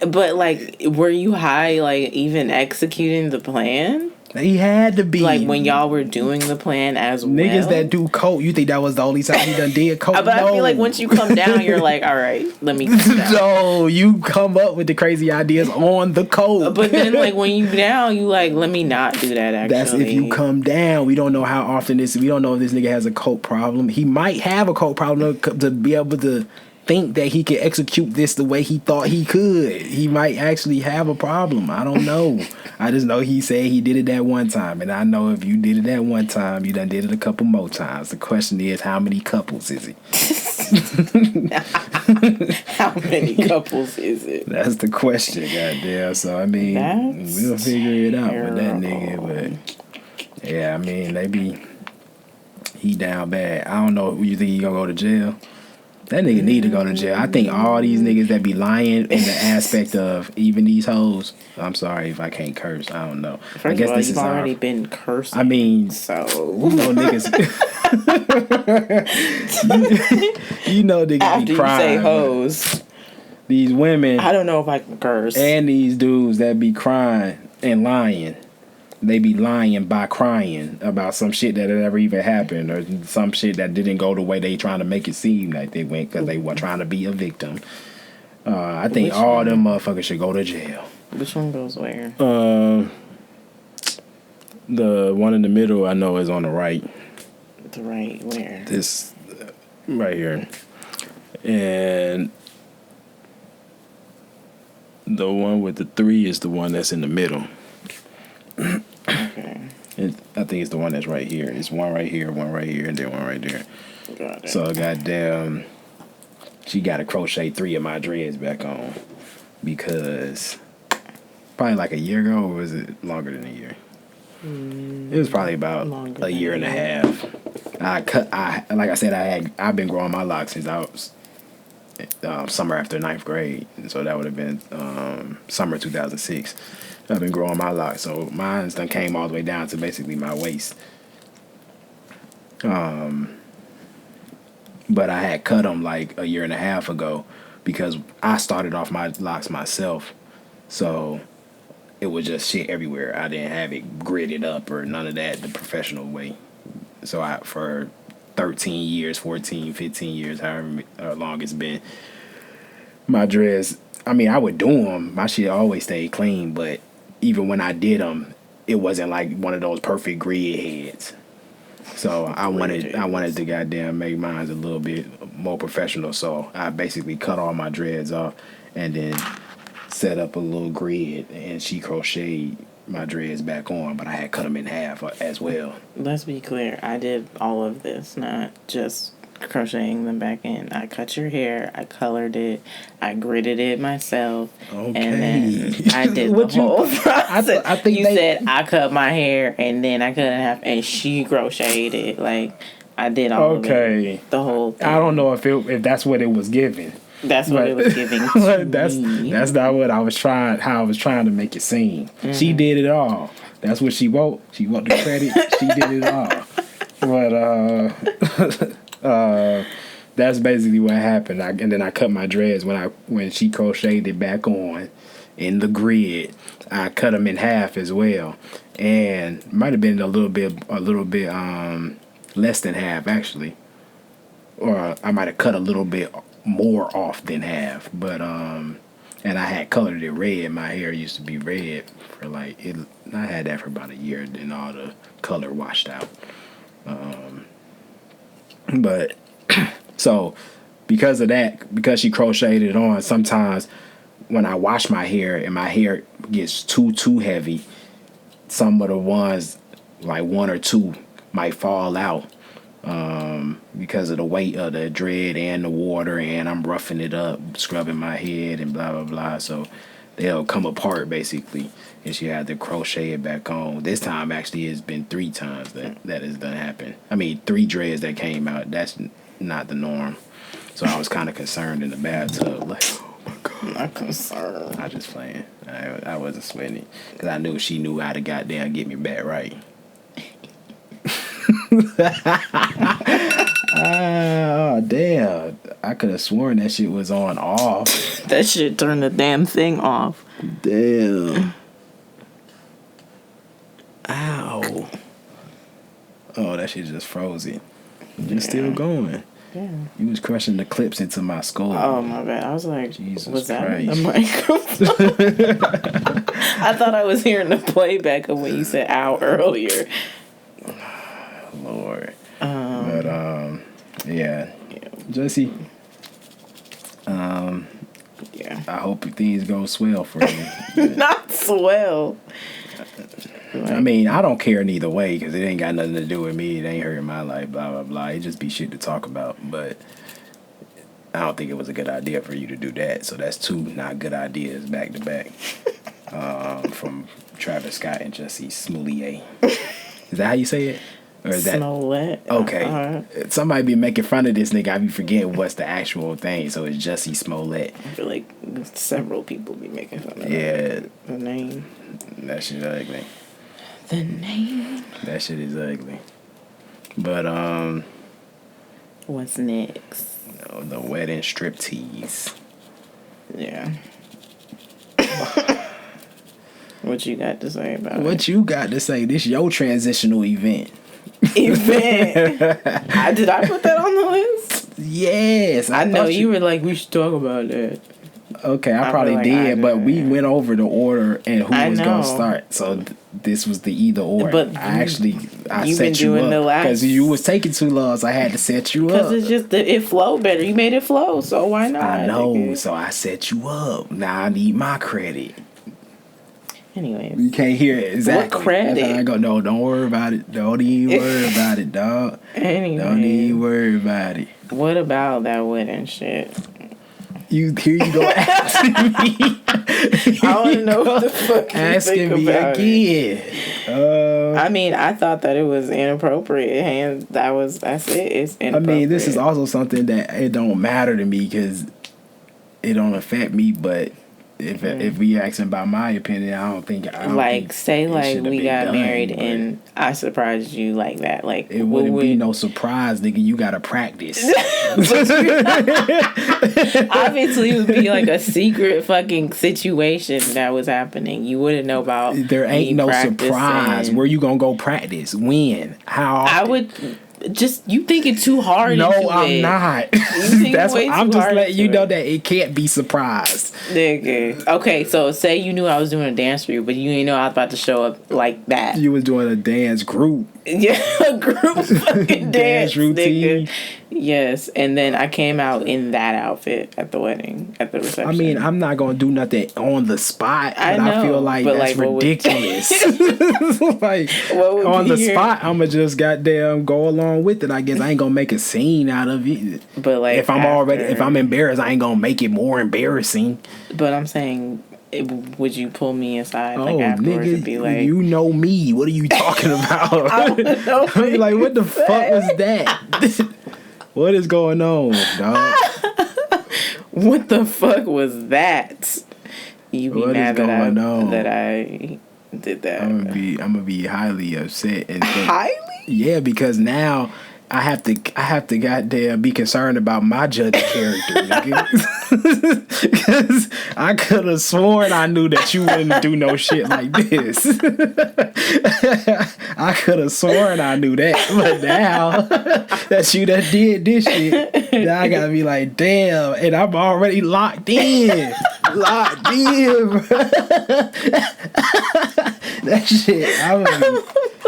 But, like, were you high, like, even executing the plan? He had to be. Like, when y'all were doing the plan as well? Niggas that do coke, you think that was the only time he done did coke? But no. I feel like once you come down, you're like, all right, let me come down. No, you come up with the crazy ideas on the coke. But then, like, when you down, you like, let me not do that, actually. That's if you come down. We don't know how often this... We don't know if this nigga has a coke problem. He might have a coke problem to be able to think that he can execute this the way he thought he could. He might actually have a problem. I don't know. I just know he said he did it that one time, and I know if you did it that one time, you done did it a couple more times. The question is, how many couples is it? How many couples is it? That's the question, goddamn. So I mean, we'll figure it out with that nigga. But yeah, I mean, he down bad. I don't know. You think he gonna go to jail? That nigga need to go to jail. I think all these niggas that be lying in the aspect of even these hoes. I'm sorry if I can't curse. I don't know. First of all, you've already been cursing. I mean, so you know niggas. you know niggas after be crying. You say hoes. These women. I don't know if I can curse. And these dudes that be crying and lying. They be lying by crying about some shit that had never even happened or some shit that didn't go the way they trying to make it seem like they went because they were trying to be a victim. I think all them motherfuckers should go to jail. Which one goes where? The one in the middle I know is on the right. The right where? This right here. And the one with the 3 is the one that's in the middle. Okay. I think it's the one that's right here. It's one right here, and then one right there. Got it. So goddamn, she got to crochet 3 of my dreads back on because probably like a year ago, or was it longer than a year? It was probably about a year and a half. Like I said, I've been growing my locks since I was summer after 9th grade, and so that would have been summer 2006. I've been growing my locks, so mine's done came all the way down to basically my waist. But I had cut them like a year and a half ago because I started off my locks myself, so it was just shit everywhere. I didn't have it gridded up or none of that the professional way. So for 13 years, 14, 15 years, however long it's been, my dreads, I mean, I would do them. My shit always stayed clean, but even when I did them, it wasn't like one of those perfect grid heads. So I wanted to goddamn make mine a little bit more professional. So I basically cut all my dreads off and then set up a little grid, and she crocheted my dreads back on, but I had cut them in half as well. Let's be clear. I did all of this, not just crocheting them back in. I cut your hair, I colored it, I gridded it myself, and then I did the whole process. I think you said I cut my hair and then I cut it in half, and she crocheted it. Like, I did all of it, the whole thing. I don't know if that's what it was giving. That's what it was giving to me. That's not what I was trying. How I was trying to make it seem. Mm-hmm. She did it all. That's what she wrote. She wrote the credit. She did it all. But that's basically what happened. And then I cut my dreads when she crocheted it back on in the grid. I cut them in half as well, and might have been a little bit less than half actually, or I might have cut a little bit more off than half. But And I had colored it red. My hair used to be red for like it. I had that for about a year. Then all the color washed out. But so because of that, because she crocheted it on, sometimes when I wash my hair and my hair gets too heavy, some of the ones, like one or two, might fall out because of the weight of the dread and the water, and I'm roughing it up, scrubbing my head and blah blah blah. So they'll come apart basically, and she had to crochet it back on. This time actually it's been 3 times that has done happen. I mean 3 dreads that came out. That's not the norm. So I was kind of concerned in the bathtub, like, oh my god. Not concerned. I just playing. I wasn't sweating it because I knew she knew how to goddamn get me back right. Oh damn! I could have sworn that shit was on off. That shit turned the damn thing off. Damn. Ow. Oh, that shit just froze it. You're still going. Yeah. You was crushing the clips into my skull. Oh my bad. I was like, Jesus was that Christ. the microphone? I thought I was hearing the playback of when you said "ow" earlier. Lord. But yeah. Jussie. Yeah. I hope things go swell for you. Not swell. I mean, I don't care neither way because it ain't got nothing to do with me. It ain't hurting my life, blah, blah, blah. It just be shit to talk about. But I don't think it was a good idea for you to do that. So that's 2 not good ideas back to back from Travis Scott and Jussie Smollett. Is that how you say it? Or is that Smollett? Okay? Somebody be making fun of this nigga. I be forgetting what's the actual thing. So it's Jussie Smollett. I feel like several people be making fun of the name. That shit ugly. The name. That shit is ugly. But what's next? The wedding striptease. Yeah. What you got to say about it? What you got to say? This your transitional event. Did I put that on the list? Yes. I know you were like, we should talk about that. Okay, I probably did, but we went over the order and who was going to start. So this was the either or. But I set you up because you was taking too long, so I had to set you up. Because it's just it flowed better. You made it flow, so why not? I know, so I set you up. Now I need my credit. Anyways, you can't hear it exactly. What credit? That's how I go. No, don't worry about it. Don't even worry about it, dog. Anyway, don't even worry about it. What about that wedding shit? Here you go asking me. I want to know what the fuck you think about it. I mean, I thought that it was inappropriate, and that's it. It's inappropriate. I mean, this is also something that it don't matter to me because it don't affect me, but. If we asking about my opinion, I don't think say we got married and I surprised you like that. Like it wouldn't be no surprise, nigga. You gotta practice. Obviously, it would be like a secret fucking situation that was happening. You wouldn't know about. There ain't no surprise. Where you gonna go practice? When? How often? I would. Just you thinking too hard. No, I'm not. That's what I'm just letting you know that it can't be surprised. Nigga. Okay, so say you knew I was doing a dance for you, but you didn't know I was about to show up like that. You was doing a dance group. Yeah, a group fucking dance routine. Nigga. Yes, and then I came out in that outfit at the wedding, at the reception. I mean, I'm not gonna do nothing on the spot, but I feel like that's ridiculous. Like on the spot, I'ma just goddamn go along with it. I guess I ain't gonna make a scene out of it. But like, if I'm embarrassed, I ain't gonna make it more embarrassing. But I'm saying. Would you pull me aside afterwards nigga, and be like, you know me, what are you talking about? I don't know. I'm like, what the fuck was that? What is going on, dog? What the fuck was that? You be what mad that I did that. I'm gonna be highly upset and highly? Yeah, because now I have to goddamn be concerned about my judge character, nigga. Because I could have sworn I knew that you wouldn't do no shit like this. I could have sworn I knew that, but now that you done did this shit, now I gotta be like, damn, and I'm already locked in. Locked in, bro. That shit,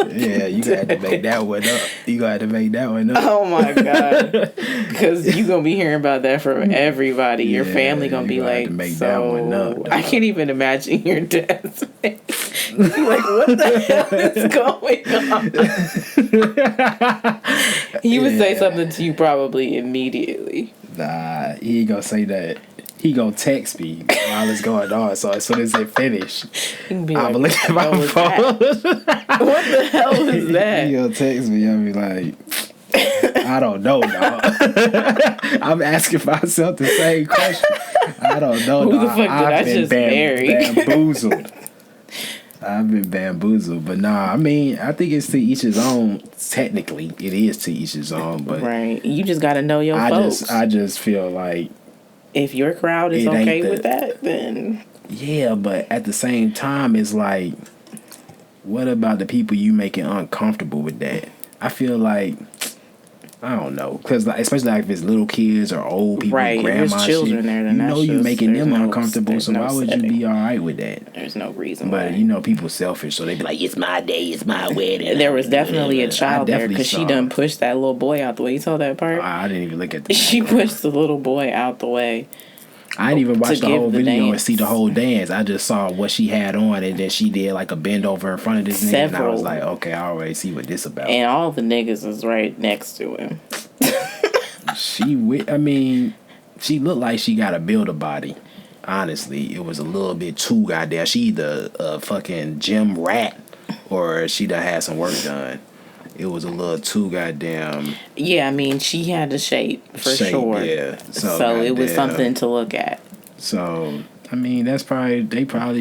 yeah, you got to make that one up. You got to make that one up. Oh my God. Because you going to be hearing about that from everybody. Your family going to be like, that one up, I can't even imagine your dad's face. You're like, what the hell is going on? He would say something to you probably immediately. Nah, he ain't gonna say that. He gonna text me while it's going on. So as soon as they finish, I'm gonna look at my phone. What the hell is that? He gonna text me. I'll be like, I don't know, dog. I'm asking myself the same question. I don't know, dog. Who the fuck did I just marry? Bamboozled. I've been bamboozled, but nah. I mean, I think it's to each his own. Technically, it is to each his own, but right. You just gotta know your folks. I just feel like if your crowd is okay with that, then yeah. But at the same time, it's like, what about the people you making uncomfortable with that? I feel like, I don't know, because like, especially like if it's little kids or old people, right? Grandma, there's children shit, there, then you're making them uncomfortable. So why would you be all right with that? There's no reason. But people selfish, so they be like, "It's my day, it's my wedding." There was definitely a child there because she done pushed that little boy out the way. You saw that part? I didn't even look at that. She pushed the little boy out the way. I didn't even watch the whole video and see the whole dance. I just saw what she had on, and then she did like a bend over in front of this nigga, and I was like, okay, I already see what this about. And all the niggas is right next to him. She looked like she got to build a body. Honestly, it was a little bit too goddamn. She either a fucking gym rat or she done had some work done. It was a little too goddamn. Yeah, I mean, she had the shape for sure. Yeah, so it was something to look at. So I mean, that's probably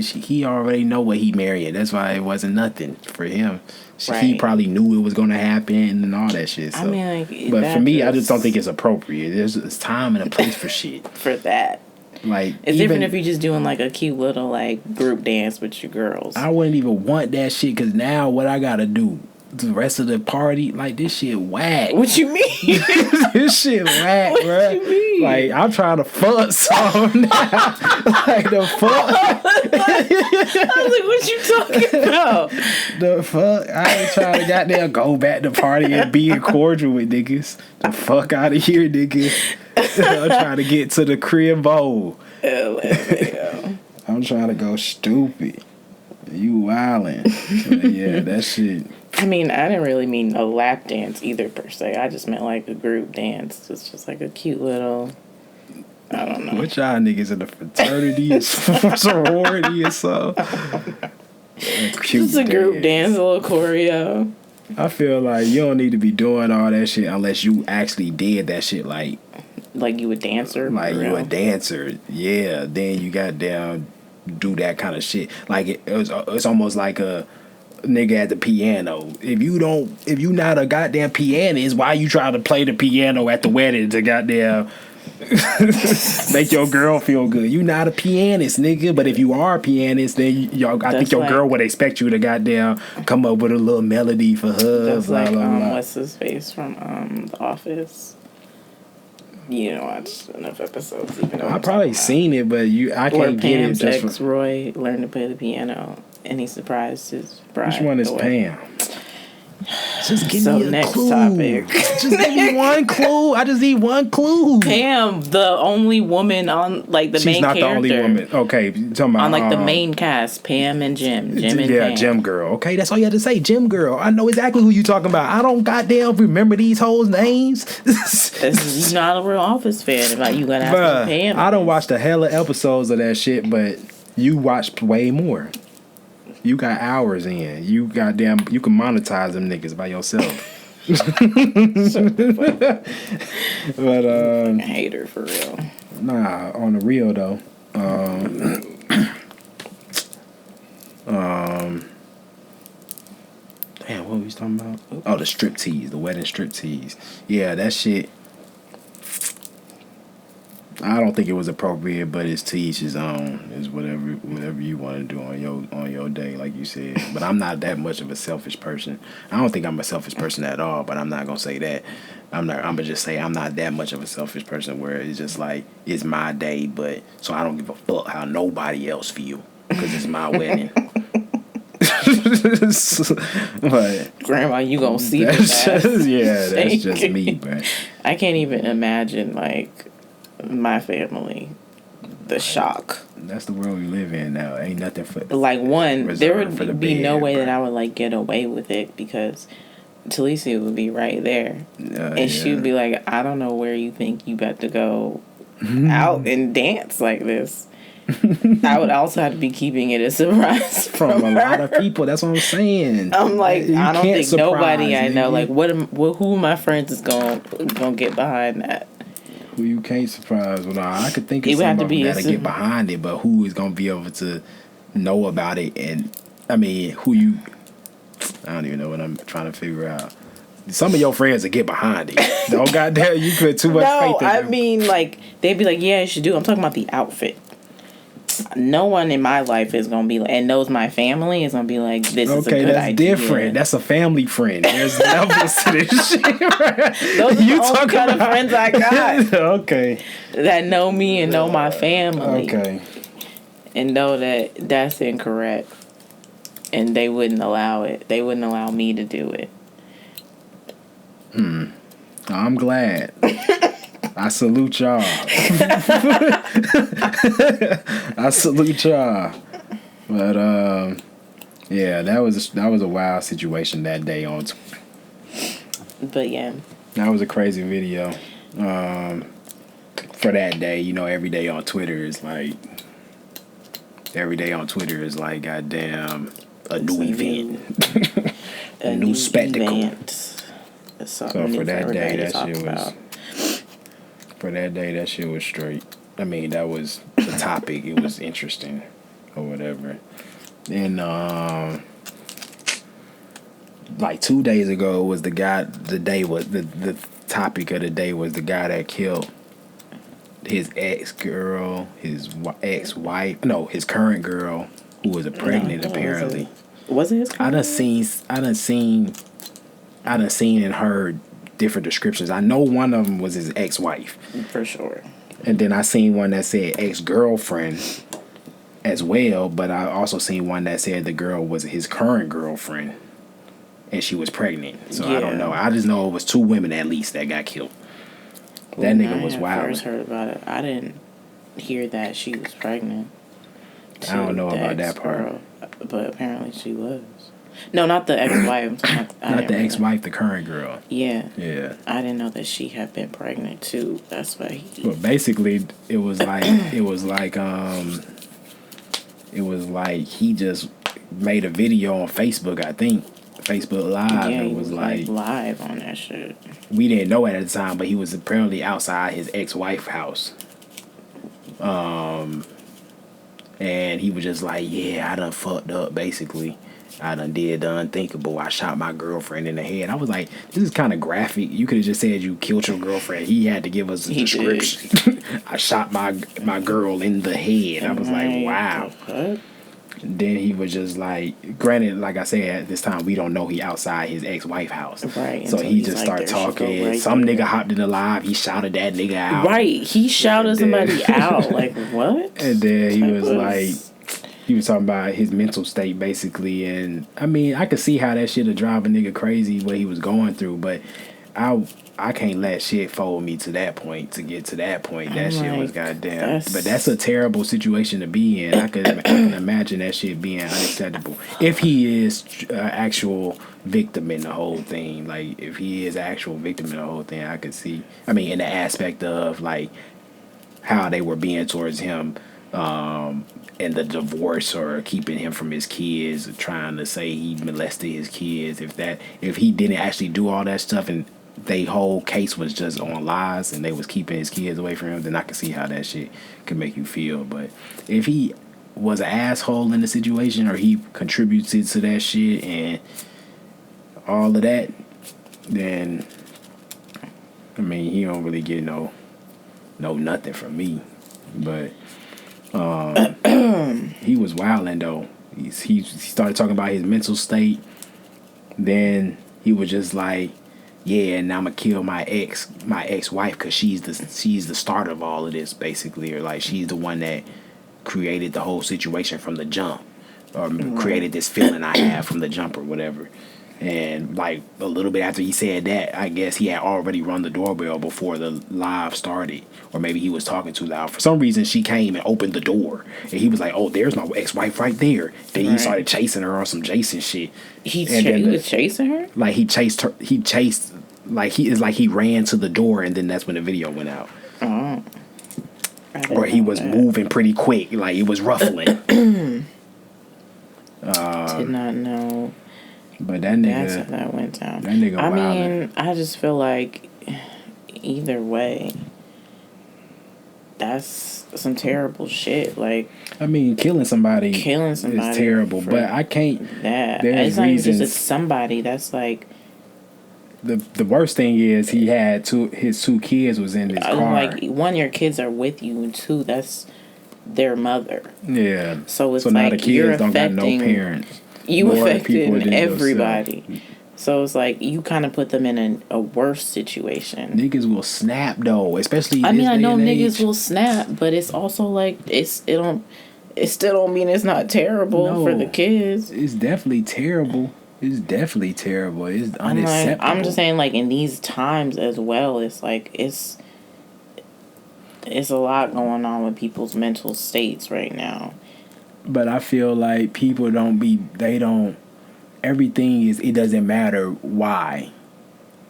he already know what he married. That's why it wasn't nothing for him. Right. He probably knew it was gonna happen and all that shit. So. I mean, but for me, I just don't think it's appropriate. There's time and a place for shit. For that. Like, it's different if you're just doing like a cute little like group dance with your girls. I wouldn't even want that shit because now what I gotta do. The rest of the party, like, this shit whack. What you mean? This shit whack, what bro. You mean? Like, I'm trying to fuck some now. Like, the fuck? I was like, what you talking about? The fuck? I ain't trying to goddamn go back to party and being cordial with niggas. The fuck out of here, nigga. I'm trying to get to the crib bowl. I'm trying to go stupid. You wildin'. Yeah, that shit. I mean, I didn't really mean a lap dance either, per se. I just meant like a group dance. It's just like a cute little, I don't know. What y'all niggas in the fraternity or sorority or so? Just a group dance, a little choreo. I feel like you don't need to be doing all that shit unless you actually did that shit like you a dancer? Like you a dancer. Yeah, then you got down do that kind of shit. Like it's almost like a nigga at the piano. If you not a goddamn pianist, why you trying to play the piano at the wedding to goddamn make your girl feel good? You not a pianist, nigga. But if you are a pianist, then I think your girl would expect you to goddamn come up with a little melody for her. That's blah, like blah, blah. What's his face from The Office? You didn't watch enough episodes, even though I probably seen it, but I can't get it. Pam's ex Roy learned to play the piano, and he surprised his bride. Which one is Pam? Just give me a next clue. Topic. Just give me one clue. I just need one clue. Pam, the only woman on like the main character. She's not the only woman. Okay, you're talking about on like the main cast. Pam and Jim. Jim and yeah, Pam. Jim girl. Okay, that's all you had to say. Jim girl. I know exactly who you talking about. I don't goddamn remember these hoes' names. You're not a real Office fan. Like you gotta ask Pam. I don't watch the hella episodes of that shit, but you watched way more. You got hours in. You can monetize them niggas by yourself. But I hate her for real. Nah, on the real though. Damn, what were we talking about? Oh, the striptease, the wedding striptease. Yeah, that shit. I don't think it was appropriate, but it's to each his own. It's whatever you want to do on your day, like you said. But I'm not that much of a selfish person. I don't think I'm a selfish person at all, but I'm not gonna say that. I'm gonna just say I'm not that much of a selfish person where it's just like it's my day, but so I don't give a fuck how nobody else feel because it's my wedding. But Grandma, you gonna see that's that's just me, bro. I can't even imagine like my family, the shock. That's the world we live in now. Ain't nothing for like one. There would be no way bro. that I would like get away with it because Talisa would be right there, and she'd be like, "I don't know where you think you about to go out and dance like this." I would also have to be keeping it a surprise from a lot of people. That's what I'm saying. I'm like, you I don't think nobody I know. Nigga. Like, who my friends is gonna get behind that? Who you can't surprise with? I could think of somebody that'll get behind it, but who is gonna be able to know about it? And I mean, who you? I don't even know what I'm trying to figure out. Some of your friends will get behind it. Don't goddamn, you put too much faith in them. I mean, like they'd be like, "Yeah, you should do." I'm talking about the outfit. No one in my life is gonna be like, and knows my family is gonna be like, this is a good idea. Okay, that's different. That's a family friend. There's levels to this shit. Right? Those are the only kind of friends I got. Okay. That know me and know my family. Okay. And know that that's incorrect. And they wouldn't allow it. They wouldn't allow me to do it. I'm glad. I salute y'all. I salute y'all. But yeah, that was a wild situation that day on. But yeah, that was a crazy video. For that day, you know, every day on Twitter is like goddamn a new event, a new spectacle. So for that day, that shit was. For that day, that shit was straight. I mean, that was the topic. It was interesting or whatever. And like 2 days ago was the topic of the day was the guy that killed his ex-girl, his ex-wife, no, his current girl who was pregnant apparently. Was it his current? I done seen and heard different descriptions. I know one of them was his ex-wife. For sure. And then I seen one that said ex-girlfriend as well, but I also seen one that said the girl was his current girlfriend and she was pregnant. So I don't know. I just know it was 2 women at least that got killed. That nigga was wild. I first heard about it. I didn't hear that she was pregnant. I don't know about that part. But apparently she was. No, not the ex-wife. Not the ex-wife, the current girl. Yeah. Yeah. I didn't know that she had been pregnant too. That's why Well, basically, it was like he just made a video on Facebook, I think. Facebook Live. Yeah, it was like live on that shit. We didn't know it at the time, but he was apparently outside his ex-wife's house. And he was just like, yeah, I done fucked up, basically. I done did the unthinkable. I shot my girlfriend in the head. I was like, this is kind of graphic. You could have just said you killed your girlfriend. He had to give us a description. I shot my girl in the head. I was like, wow. Then he was just like, granted, like I said, at this time, we don't know he outside his ex-wife's house. Right. So he just started talking. Right Some nigga hopped in the live. He shouted that nigga out. Right. He shouted somebody out. Like, what? And then he was like, he was talking about his mental state, basically. And, I mean, I could see how that shit would drive a nigga crazy, what he was going through. But I can't let shit fold me to that point, to get to that point. That shit was goddamn. But that's a terrible situation to be in. I can imagine that shit being unacceptable. If he is an actual victim in the whole thing. Like, if he is an actual victim in the whole thing, I could see. I mean, in the aspect of, like, how they were being towards him, and the divorce or keeping him from his kids, or trying to say he molested his kids. If he didn't actually do all that stuff and they whole case was just on lies and they was keeping his kids away from him, then I can see how that shit could make you feel. But if he was an asshole in the situation or he contributed to that shit and all of that, then I mean, he don't really get no nothing from me. But he was wilding though. He started talking about his mental state. Then he was just like, yeah, and I'm gonna kill my ex-wife because she's the start of all of this, basically, or like she's the one that created the whole situation from the jump, or created this feeling I have from the jump or whatever. And like a little bit after he said that, I guess he had already rung the doorbell before the live started, or maybe he was talking too loud. For some reason, she came and opened the door, and he was like, "Oh, there's my ex-wife right there." Then he started chasing her on some Jason shit. He was chasing her. Like he chased her. He chased like he ran to the door, and then that's when the video went out. Oh. Or he was moving pretty quick, like it was ruffling. Did not know. But that nigga, that's how that went down. That nigga I wildin'. mean, I just feel like either way, that's some terrible shit. Like, I mean, killing somebody is terrible, but I can't. That it's not reasons. Even just somebody. That's like the worst thing is he had his two kids was in his car. Like, one, your kids are with you, and two, that's their mother. Yeah. So it's so like now the kids don't got no parents. You affected everybody. Yourself. So it's like you kind of put them in a worse situation. Niggas will snap though, especially. I mean, I know niggas will snap, but it's also like it still don't mean it's not terrible for the kids. It's definitely terrible. It's definitely terrible. It's unacceptable. I'm just saying, like, in these times as well, it's like it's a lot going on with people's mental states right now. But I feel like people everything is, it doesn't matter why.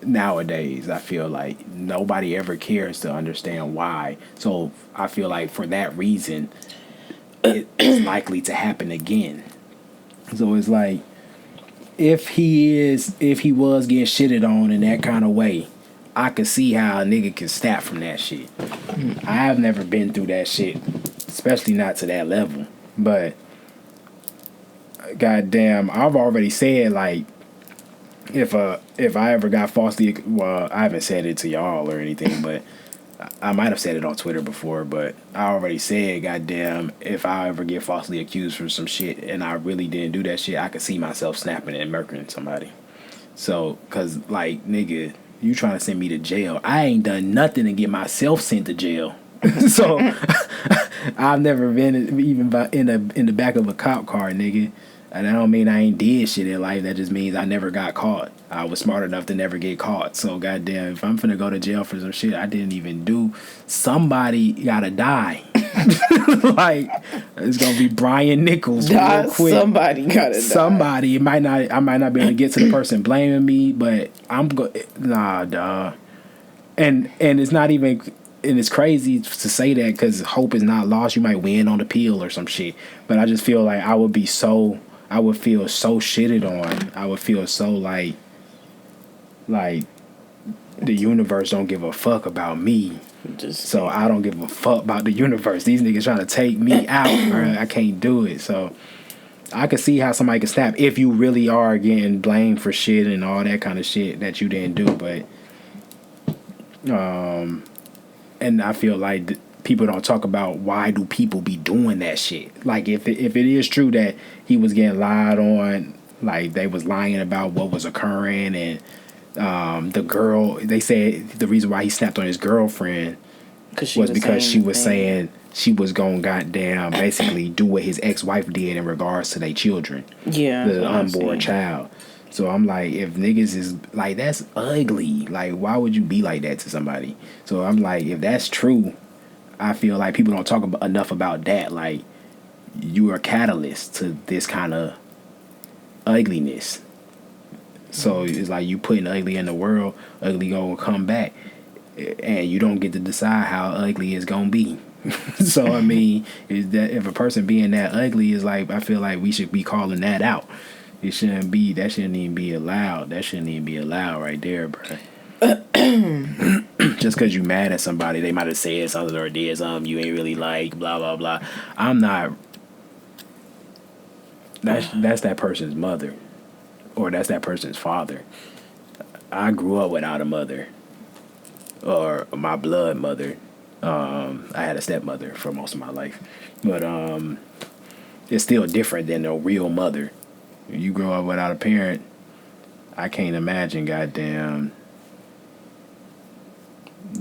Nowadays, I feel like nobody ever cares to understand why. So I feel like for that reason, it's likely to happen again. So it's like, if he was getting shitted on in that kind of way, I could see how a nigga can snap from that shit. I've never been through that shit, especially not to that level. But goddamn, I've already said, like, if I ever got falsely, well, I haven't said it to y'all or anything, but I might have said it on Twitter before, but I already said, goddamn, if I ever get falsely accused for some shit and I really didn't do that shit, I could see myself snapping and murking somebody. So, cause like, nigga, you trying to send me to jail? I ain't done nothing to get myself sent to jail. So I've never been even in the back of a cop car, nigga. And that don't mean I ain't did shit in life. That just means I never got caught. I was smart enough to never get caught. So goddamn, if I'm finna go to jail for some shit I didn't even do, somebody gotta die. Like, it's gonna be Brian Nichols real quick. Somebody gotta die. Somebody. I might not be able to get to the person blaming me, but nah, dawg. And it's not even. And it's crazy to say that because hope is not lost. You might win on the peel or some shit. But I just feel like I would feel so shitted on. I would feel so like the universe don't give a fuck about me. So I don't give a fuck about the universe. These niggas trying to take me out, bro. I can't do it. So I could see how somebody can snap if you really are getting blamed for shit and all that kind of shit that you didn't do. But and I feel like people don't talk about why do people be doing that shit. Like, if it is true that he was getting lied on, like they was lying about what was occurring, and the girl, they said the reason why he snapped on his girlfriend was because she was saying she was gonna goddamn basically do what his ex-wife did in regards to their children. Yeah, the unborn child. So I'm like, if niggas is like, that's ugly. Like, why would you be like that to somebody? So I'm like, if that's true, I feel like people don't talk enough about that. Like, you are a catalyst to this kind of ugliness. So it's like you putting ugly in the world, ugly gonna come back, and you don't get to decide how ugly it's gonna be. So I mean, is that if a person being that ugly is like, I feel like we should be calling that out. It shouldn't be. That shouldn't even be allowed. That shouldn't even be allowed right there, bro. Just because you mad at somebody, they might have said something or did something you ain't really like, blah blah blah. I'm not. That's that person's mother, or that's that person's father. I grew up without a mother, or my blood mother. I had a stepmother for most of my life, but it's still different than a real mother. You grow up without a parent, I can't imagine, goddamn,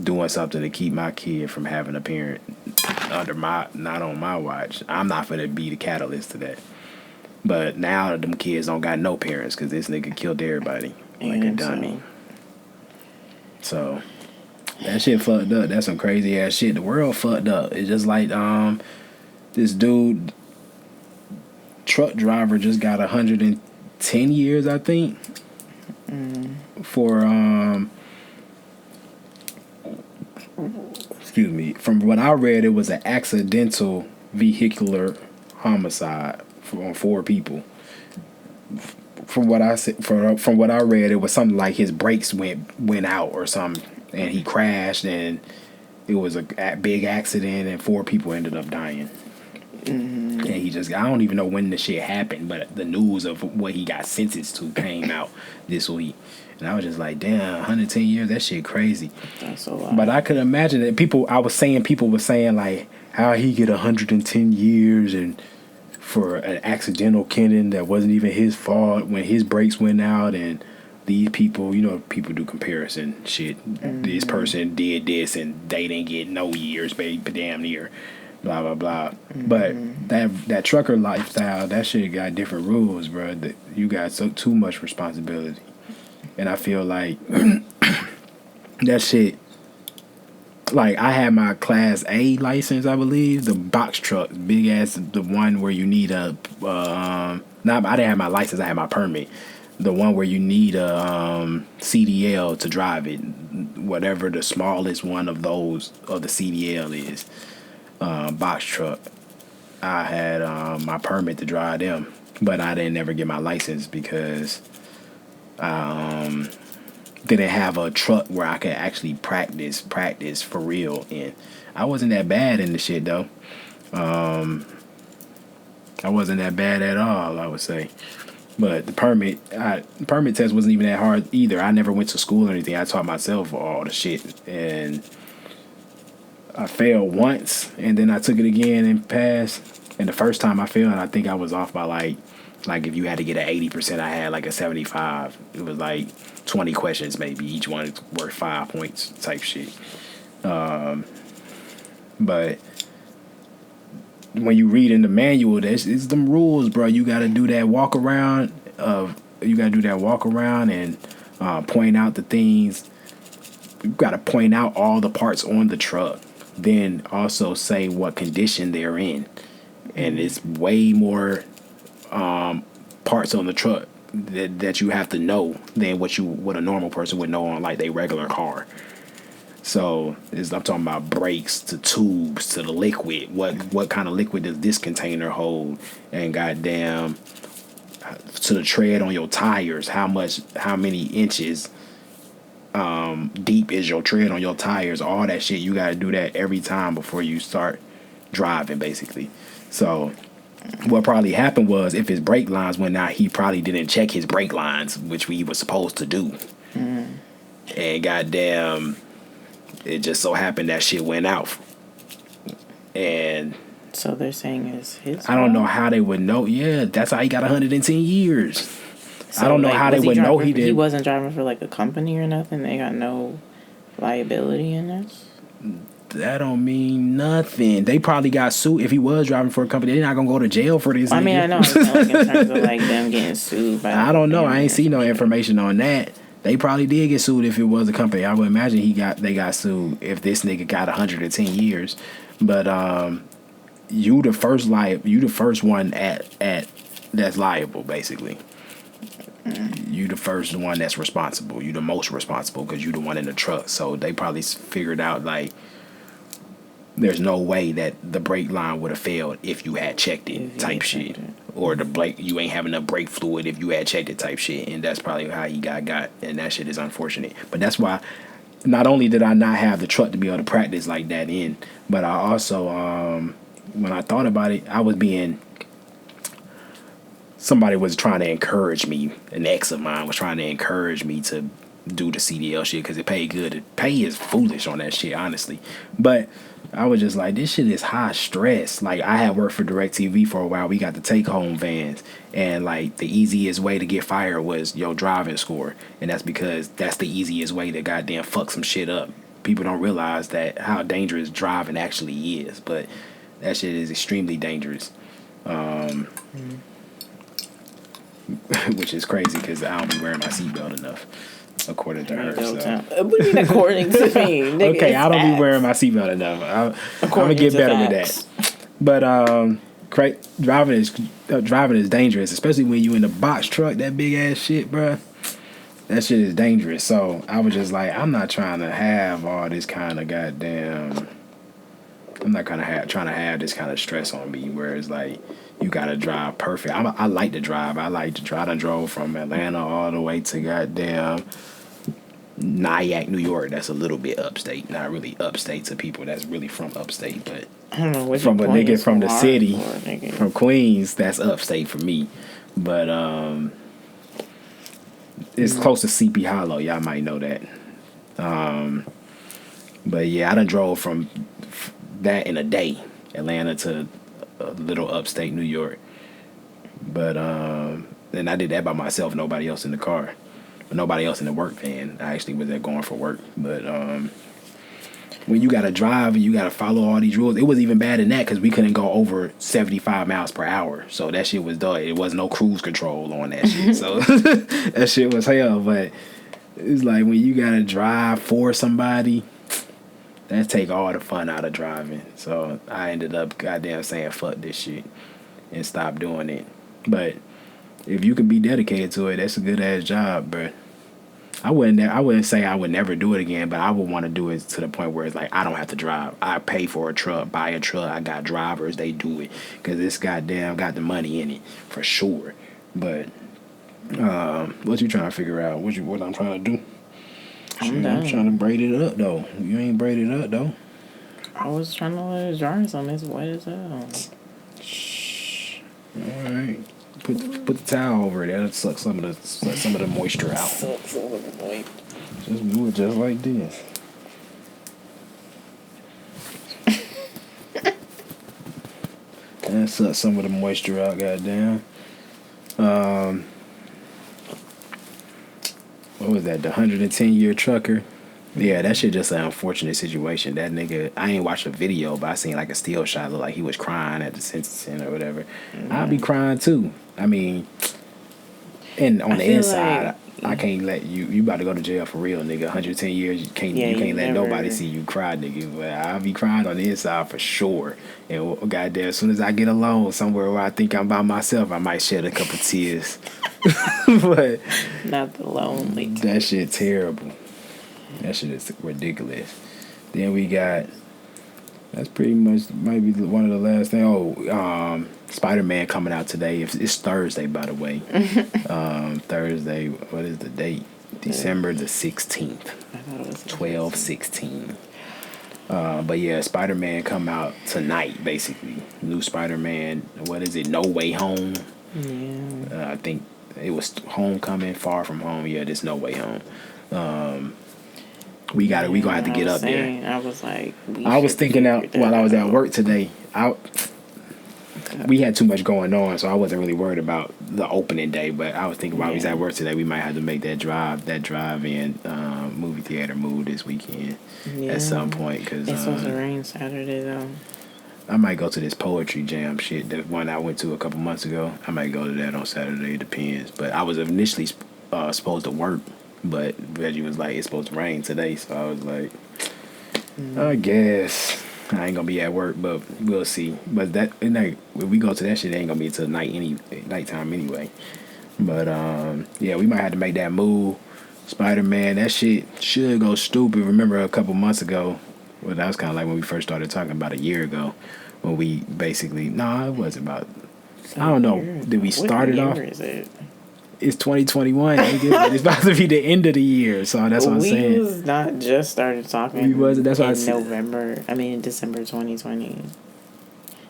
doing something to keep my kid from having a parent not on my watch. I'm not gonna be the catalyst to that. But now them kids don't got no parents because this nigga killed everybody like a dummy. So that shit fucked up. That's some crazy ass shit. The world fucked up. It's just like this dude truck driver just got 110 years, I think, for excuse me. From what I read, it was an accidental vehicular homicide on 4 people. From what I said, from what I read, it was something like his brakes went out or something, and he crashed, and it was a big accident, and 4 people ended up dying. And he I don't even know when the shit happened, but the news of what he got sentenced to came out this week. And I was just like, damn, 110 years, that shit crazy. That's a lot. But I could imagine that people were saying like, how he get 110 years and for an accidental killing that wasn't even his fault when his brakes went out, and these people, people do comparison shit. This person did this and they didn't get no years, baby, damn near, blah blah blah. But that trucker lifestyle, that shit got different rules, bro. That you got too much responsibility, and I feel like that shit. Like, I had my Class A license, I believe, the box truck, big ass, the one where you need a, I didn't have my license, I had my permit. The one where you need a CDL to drive it, whatever the smallest one of those, of the CDL is, box truck. I had my permit to drive them, but I didn't ever get my license because didn't have a truck where I could actually practice for real. And I wasn't that bad in the shit though. I wasn't that bad at all, I would say. But the permit test wasn't even that hard either. I never went to school or anything. I taught myself all the shit, and I failed once, and then I took it again and passed. And the first time I failed, I think I was off by like if you had to get an 80%, I had like a 75. It was like 20 questions maybe. Each one is worth 5 points type shit. But when you read in the manual, it's them rules, bro. You got to do that walk around. And point out the things. You got to point out all the parts on the truck. Then also say what condition they're in. And it's way more parts on the truck that you have to know than what a normal person would know on like their regular car. So I'm talking about brakes to tubes to the liquid. What kind of liquid does this container hold? And goddamn, to the tread on your tires, how many inches deep is your tread on your tires? All that shit, you gotta do that every time before you start driving, basically. So what probably happened was if his brake lines went out, he probably didn't check his brake lines, which we were supposed to do. And goddamn, it just so happened that shit went out. And so they're saying it's his I don't know how they would know. Yeah, that's how he got 110 years. So I don't know how they would know he did. He wasn't driving for like a company or nothing. They got no liability in this. That don't mean nothing. They probably got sued. If he was driving for a company, they're not gonna go to jail for this. I mean, I know. It's not like in terms of like them getting sued. I don't know. I ain't seen no information on that. They probably did get sued if it was a company. I would imagine they got sued if this nigga got 110 years. But you the first one at that's liable, basically. You the first one that's responsible. You the most responsible because you the one in the truck. So they probably figured out like there's no way that the brake line would have failed if you had checked it type shit. Or the brake, you ain't have enough brake fluid if you had checked it type shit. And that's probably how he got. And that shit is unfortunate. But that's why not only did I not have the truck to be able to practice like that in, but I also, when I thought about it, somebody was trying to encourage me. An ex of mine was trying to encourage me to do the CDL shit because it paid good. The pay is foolish on that shit, honestly. But I was just like, this shit is high stress. Like, I had worked for DirecTV for a while. We got the take-home vans. And, like, the easiest way to get fired was your driving score. And that's because that's the easiest way to goddamn fuck some shit up. people don't realize that how dangerous driving actually is, but that shit is extremely dangerous. Which is crazy because I don't be wearing my seatbelt enough, according to her. So. What do you mean according to me? Nigga, okay, I don't be wearing my seatbelt enough. I'm gonna get better with that. But driving is dangerous, especially when you in the box truck, that big ass shit, bruh. That shit is dangerous. So I was just like, I'm not trying to have all this kind of goddamn. I'm not trying to have this kind of stress on me where it's like you gotta drive perfect. I like to drive. I like to drive. I drove from Atlanta all the way to goddamn Nyack, New York. That's a little bit upstate. Not really upstate to people that's really from upstate, but I don't know what from a nigga from the city, for, from Queens, that's upstate for me. But it's close to CP Hollow. Y'all might know that. But yeah, I done drove from that in a day, Atlanta to a little upstate New York. But then I did that by myself, nobody else in the car, but nobody else in the work van. I actually was there going for work. But when you gotta drive and you gotta follow all these rules, it was even bad in that because we couldn't go over 75 miles per hour. So that shit was done. It was no cruise control on that shit. So that shit was hell. But it's like when you gotta drive for somebody, that take all the fun out of driving. So I ended up goddamn saying fuck this shit and stop doing it. But if you can be dedicated to it, that's a good ass job, bro. I wouldn't say I would never do it again, but I would want to do it to the point where it's like I don't have to drive. I pay for a truck, buy a truck. I got drivers, they do it because this goddamn got the money in it for sure. But what you trying to figure out? What I'm trying to do? I'm trying to braid it up though. You ain't braided it up though. I was trying to let it dry some. It's wet as hell. Shh. All right. Put the towel over it. That'll suck some of the moisture out. Just do it just like this. That suck some of the moisture out. Goddamn. What was that? The 110-year trucker. Yeah, that shit just an unfortunate situation. That nigga, I ain't watched a video, but I seen like a still shot look like he was crying at the sentencing or whatever. Mm-hmm. I'd be crying too. I mean, and on the inside, I can't let you about to go to jail for real, nigga. 110 years, you can't let nobody see you cry, nigga. But I'll be crying on the inside for sure. And goddamn, as soon as I get alone somewhere where I think I'm by myself, I might shed a couple tears. But not the lonely. That shit terrible. That shit is ridiculous. Then we got, that's pretty much maybe one of the last things. Spider-Man coming out today. It's Thursday, by the way. Thursday, what is the date? December the 16th. 12/16. But yeah, Spider-Man come out tonight, basically. New Spider-Man, what is it? No Way Home. Yeah. I think it was Homecoming, Far From Home. Yeah, this No Way Home. We gonna have to get up there. I was like, I was thinking out while I was at work today. We had too much going on, so I wasn't really worried about the opening day. But I was thinking while we was at work today, we might have to make that drive-in movie theater move this weekend at some point. Cause it's supposed to rain Saturday though. I might go to this poetry jam shit, the one I went to a couple months ago. I might go to that on Saturday. It depends. But I was initially supposed to work. But Reggie was like, it's supposed to rain today, so I was like, I guess I ain't gonna be at work, but we'll see. But that when we go to that shit, it ain't gonna be until nighttime anyway. But yeah, we might have to make that move. Spider-Man, that shit should go stupid. Remember a couple months ago? Well, that was kind of like when we first started talking about a year ago, when we basically it wasn't about. I don't know. Did we start it off? Is it? It's 2021. It's about to be the end of the year, so that's what I'm saying. We was not just started talking. We wasn't. That's what I said. In December 2020.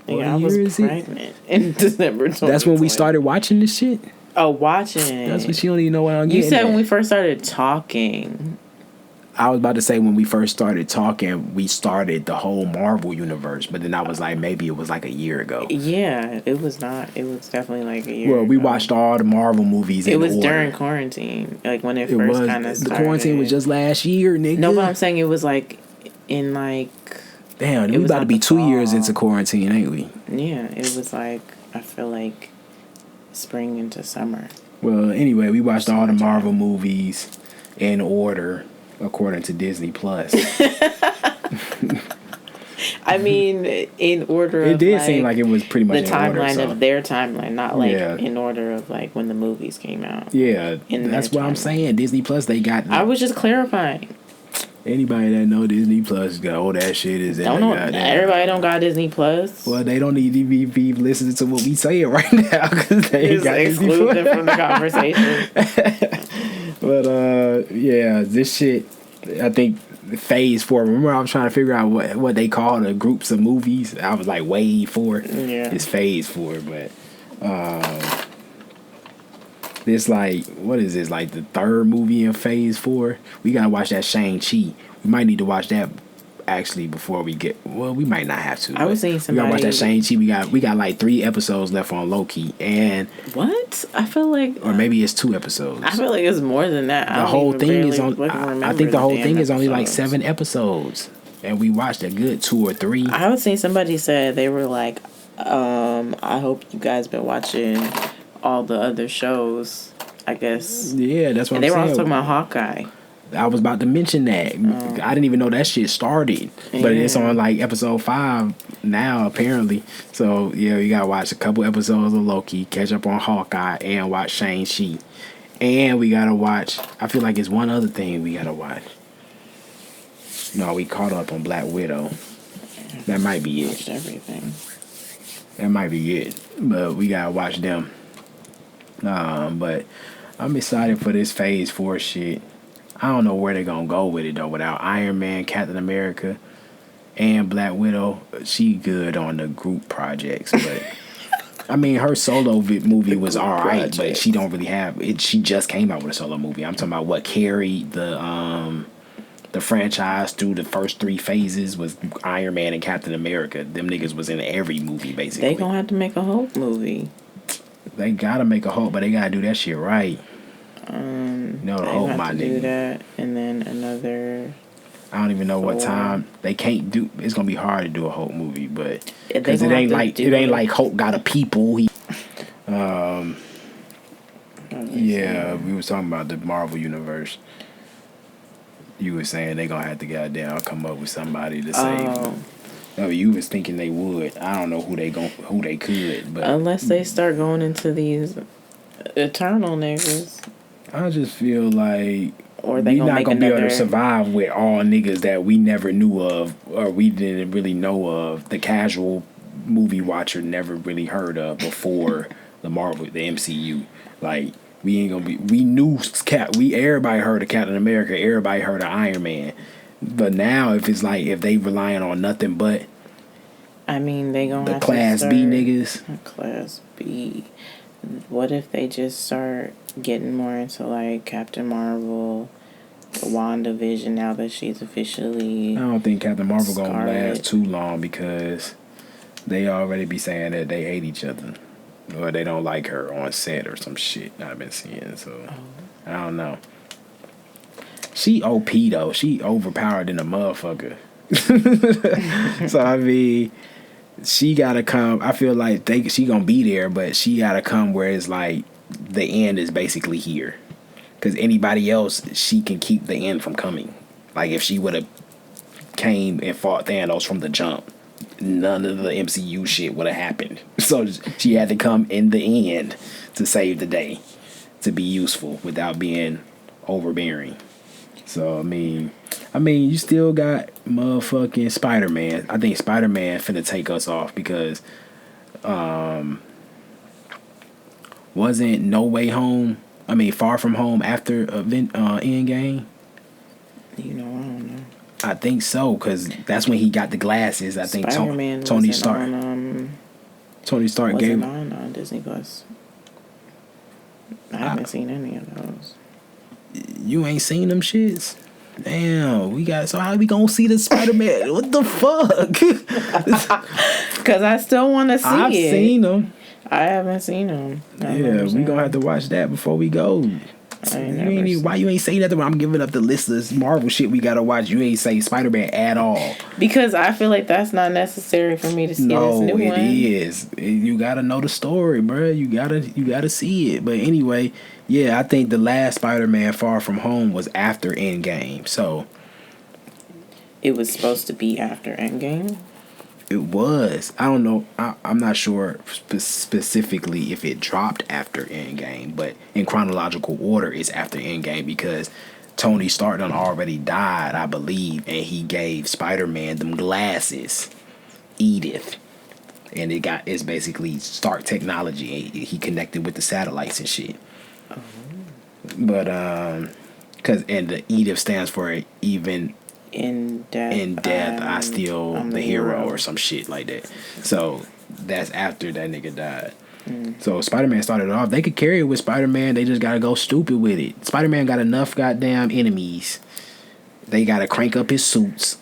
What I was pregnant in December 2020. That's when we started watching this shit. Oh, watching. That's what she don't even know what I'm getting. You said at. when we first started talking. I was about to say when we first started talking, we started the whole Marvel universe, but then I was like, maybe it was like a year ago. Yeah, it was not. It was definitely like a year ago. Well, we watched all the Marvel movies in order. It was during quarantine, like when it first kind of started. The quarantine was just last year, nigga. No, but I'm saying it was like in like. Damn, we about to be 2 years into quarantine, ain't we? Yeah, it was like, I feel like spring into summer. Well, anyway, we watched all the Marvel movies in order according to Disney Plus. I mean, in order. It did seem like it was pretty much the timeline of their timeline, not like in order of like when the movies came out. Yeah, that's what I'm saying. Disney Plus, they got. I was just clarifying. Anybody that know Disney Plus got all that shit is in. Everybody don't got Disney Plus. Well, they don't need to be listening to what we saying right now because they ain't got Disney Plus. Exclude them from the conversation. But yeah, this shit. I think Phase 4. Remember, I was trying to figure out what they call the groups of movies. I was like Wave 4. Yeah, it's Phase 4, but this like what is this like the third movie in Phase 4? We gotta watch that Shang-Chi. We might need to watch that actually before we get. Well, we might not have to. I was seeing somebody. We gotta watch that Shang-Chi. We got like 3 episodes left on Loki, and what I feel like, or maybe it's 2 episodes. I feel like it's more than that. The whole thing is on. I think the whole thing is only like 7 episodes, and we watched a good 2 or 3. I was seeing somebody said they were like, I hope you guys been watching all the other shows, I guess. Yeah, that's what they I'm saying. were also talking about Hawkeye. I was about to mention that. I didn't even know that shit started. But it's on like episode 5 now, apparently. So, yeah, you gotta watch a couple episodes of Loki, catch up on Hawkeye, and watch Shang-Chi. And we gotta watch, I feel like it's one other thing we gotta watch. No, we caught up on Black Widow. That might be it. Watched everything. That might be it. But we gotta watch them. But I'm excited for this Phase 4 shit. I don't know where they're gonna go with it though. Without Iron Man, Captain America, and Black Widow, she good on the group projects. But I mean, her solo movie was alright, but she don't really have it. She just came out with a solo movie. I'm talking about what carried the franchise through the first 3 phases was Iron Man and Captain America. Them niggas was in every movie basically. They gonna have to make a Hulk movie. They gotta make a Hulk, but they gotta do that shit right. No, the Hulk, my nigga. Do that, and then another. I don't even know what time they can't do. It's gonna be hard to do a Hulk movie, but because it ain't like Hulk got a people. Yeah, we was talking about the Marvel universe. You were saying they gonna have to goddamn come up with somebody to save them. No, you was thinking they would. I don't know who they could, but unless they start going into these Eternal niggas. I just feel like or they we not gonna be able to survive with all niggas that we never knew of or we didn't really know of. The casual movie watcher never really heard of before the MCU. Like we ain't gonna be. We knew everybody heard of Captain America. Everybody heard of Iron Man. But now if they relying on nothing but. I mean, they gonna have Class to B niggas. Class B. What if they just start getting more into like Captain Marvel, WandaVision now that she's officially. I don't think Captain Marvel gonna last too long because they already be saying that they hate each other or they don't like her on set or some shit I've been seeing. So I don't know. She OP though. She overpowered in a motherfucker. So I mean. She gotta come. I feel like she gonna be there, but she gotta come where it's like the end is basically here. Because anybody else, she can keep the end from coming. Like if she would have came and fought Thanos from the jump, none of the MCU shit would have happened. So she had to come in the end to save the day, to be useful without being overbearing. So I mean, you still got motherfucking Spider-Man. I think Spider-Man finna take us off because wasn't No Way Home, Far From Home after Endgame? You know, I don't know. I think so, because that's when he got the glasses. I think Spider-Man Tony Stark. Tony Stark gave him on Disney Plus. I haven't seen any of those. You ain't seen them shits? Damn, so how we gonna see the Spider-Man? What the fuck? Because I still want to see it. I've seen them. I haven't seen them. Yeah, we gonna have to watch that before we go. Why you ain't say nothing when I'm giving up the list of Marvel shit we gotta watch? You ain't say Spider-Man at all. Because I feel like that's not necessary for me to see this new one. No, it is. You gotta know the story, bro. You gotta see it. But anyway, yeah, I think the last Spider-Man Far From Home was after Endgame. So it was supposed to be after Endgame. It was. I don't know. I'm not sure specifically if it dropped after Endgame, but in chronological order, it's after Endgame because Tony Stark done already died, I believe, and he gave Spider-Man them glasses, Edith, and it's basically Stark technology. He connected with the satellites and shit. Oh. But and the Edith stands for even. In death, I still the hero or some shit like that. So that's after that nigga died. So Spider-Man started off. They could carry it with Spider-Man. They just gotta go stupid with it. Spider-Man got enough goddamn enemies. They gotta crank up his suits.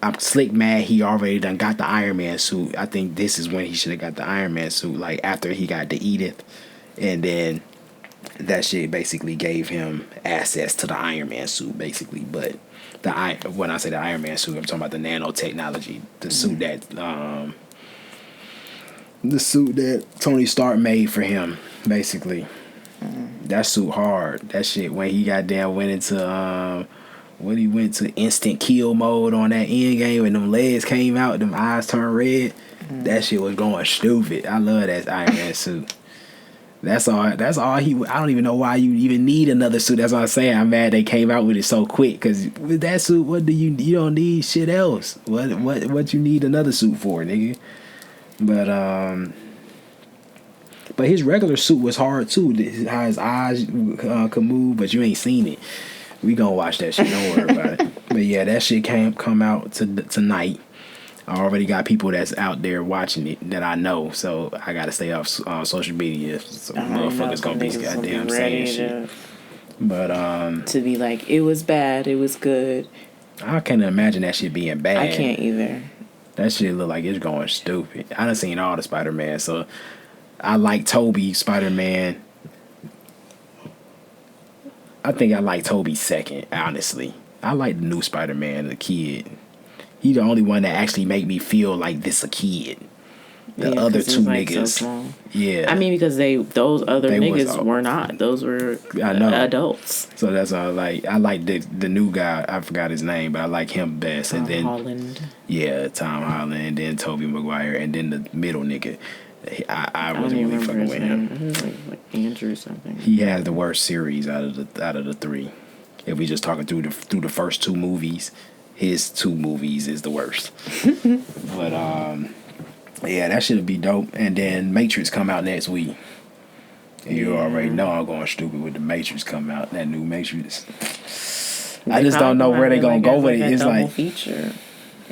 I'm slick mad he already done got the Iron Man suit. I think this is when he should have got the Iron Man suit. Like after he got the Edith, and then that shit basically gave him access to the Iron Man suit, basically. But when I say the Iron Man suit, I'm talking about the nanotechnology, the suit that Tony Stark made for him, basically. That suit hard. That shit when he went into instant kill mode on that end game and them legs came out, them eyes turned red. That shit was going stupid. I love that Iron Man suit. That's all. I don't even know why you even need another suit. That's what I'm saying. I'm mad they came out with it so quick. Cause with that suit, you don't need shit else. What you need another suit for, nigga? But his regular suit was hard too. How his eyes could move, but you ain't seen it. We gonna watch that shit. Don't worry about it. But yeah, that shit come out tonight. I already got people that's out there watching it that I know, so I gotta stay off social media. So motherfuckers gonna be goddamn saying shit. But to be like, it was bad, it was good. I can't imagine that shit being bad. I can't either. That shit look like it's going stupid. I done seen all the Spider-Man, so I like Tobey Spider-Man. I think I like Tobey second, honestly. I like the new Spider-Man, the kid. He the only one that actually make me feel like this a kid. The other two niggas, so yeah. I mean, because those other niggas were not. Those were adults. So that's all. Like I like the new guy. I forgot his name, but I like him best. Tom and then Holland. Yeah, Tom Holland, and then Tobey Maguire, and then the middle nigga. I wasn't really fucking with him. I was like Andrew or something. He has the worst series out of the three. If we just talking through the first two movies. His two movies is the worst. But yeah, that should be dope. And then Matrix come out next week. And you already know I'm going stupid with the Matrix come out. That new Matrix. I just don't know where they gonna go with it. It's like feature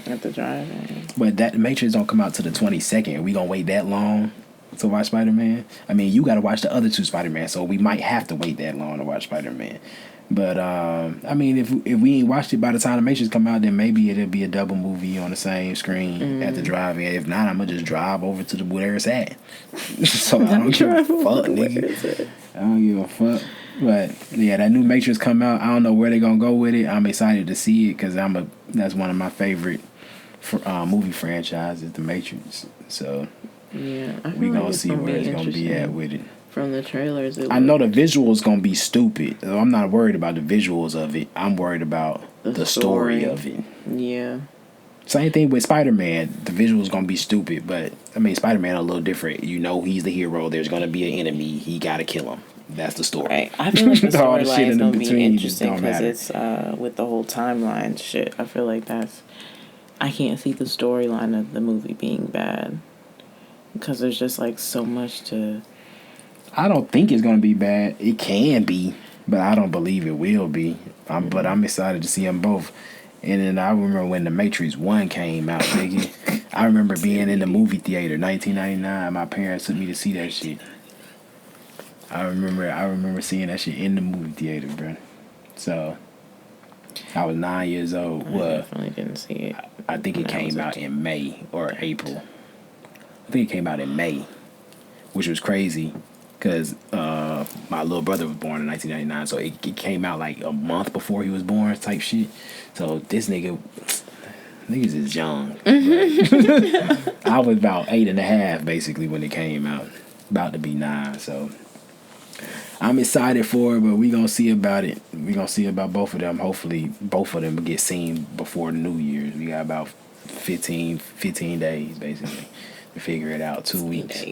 at the drive-in. But that Matrix don't come out till the 22nd. We gonna wait that long to watch Spider-Man? I mean, you gotta watch the other two Spider-Man, so we might have to wait that long to watch Spider-Man. But I mean, if we ain't watched it by the time the Matrix come out, then maybe it'll be a double movie on the same screen at the drive-in. If not, I'm gonna just drive over to where it's at. So I don't give a fuck, nigga. I don't give a fuck. But yeah, that new Matrix come out. I don't know where they gonna go with it. I'm excited to see it because that's one of my favorite movie franchises, The Matrix. So yeah, we gonna see where it's gonna be at with it. From the trailers, I know the visuals gonna be stupid. I'm not worried about the visuals of it. I'm worried about the story of it. Yeah. Same thing with Spider-Man. The visuals gonna be stupid, but I mean Spider-Man a little different. You know he's the hero. There's gonna be an enemy. He gotta kill him. That's the story. Right. I feel like the storyline is gonna be interesting because it's with the whole timeline shit. I feel like I can't see the storyline of the movie being bad because there's just like so much to. I don't think it's gonna be bad. It can be, but I don't believe it will be. But I'm excited to see them both. And then I remember when The Matrix 1 came out, nigga. I remember being in the movie theater, 1999. My parents took me to see that shit. I remember seeing that shit in the movie theater, bro. So I was 9 years old. I definitely didn't see it. I think it came out in May or April. I think it came out in May, which was crazy. Because my little brother was born in 1999, so it came out like a month before he was born, type shit. So this niggas is young. I was about 8.5 basically when it came out, about to be 9. So I'm excited for it, but we gonna see about it. We gonna see about both of them. Hopefully, both of them will get seen before New Year's. We got about 15 days basically to figure it out. 2 weeks.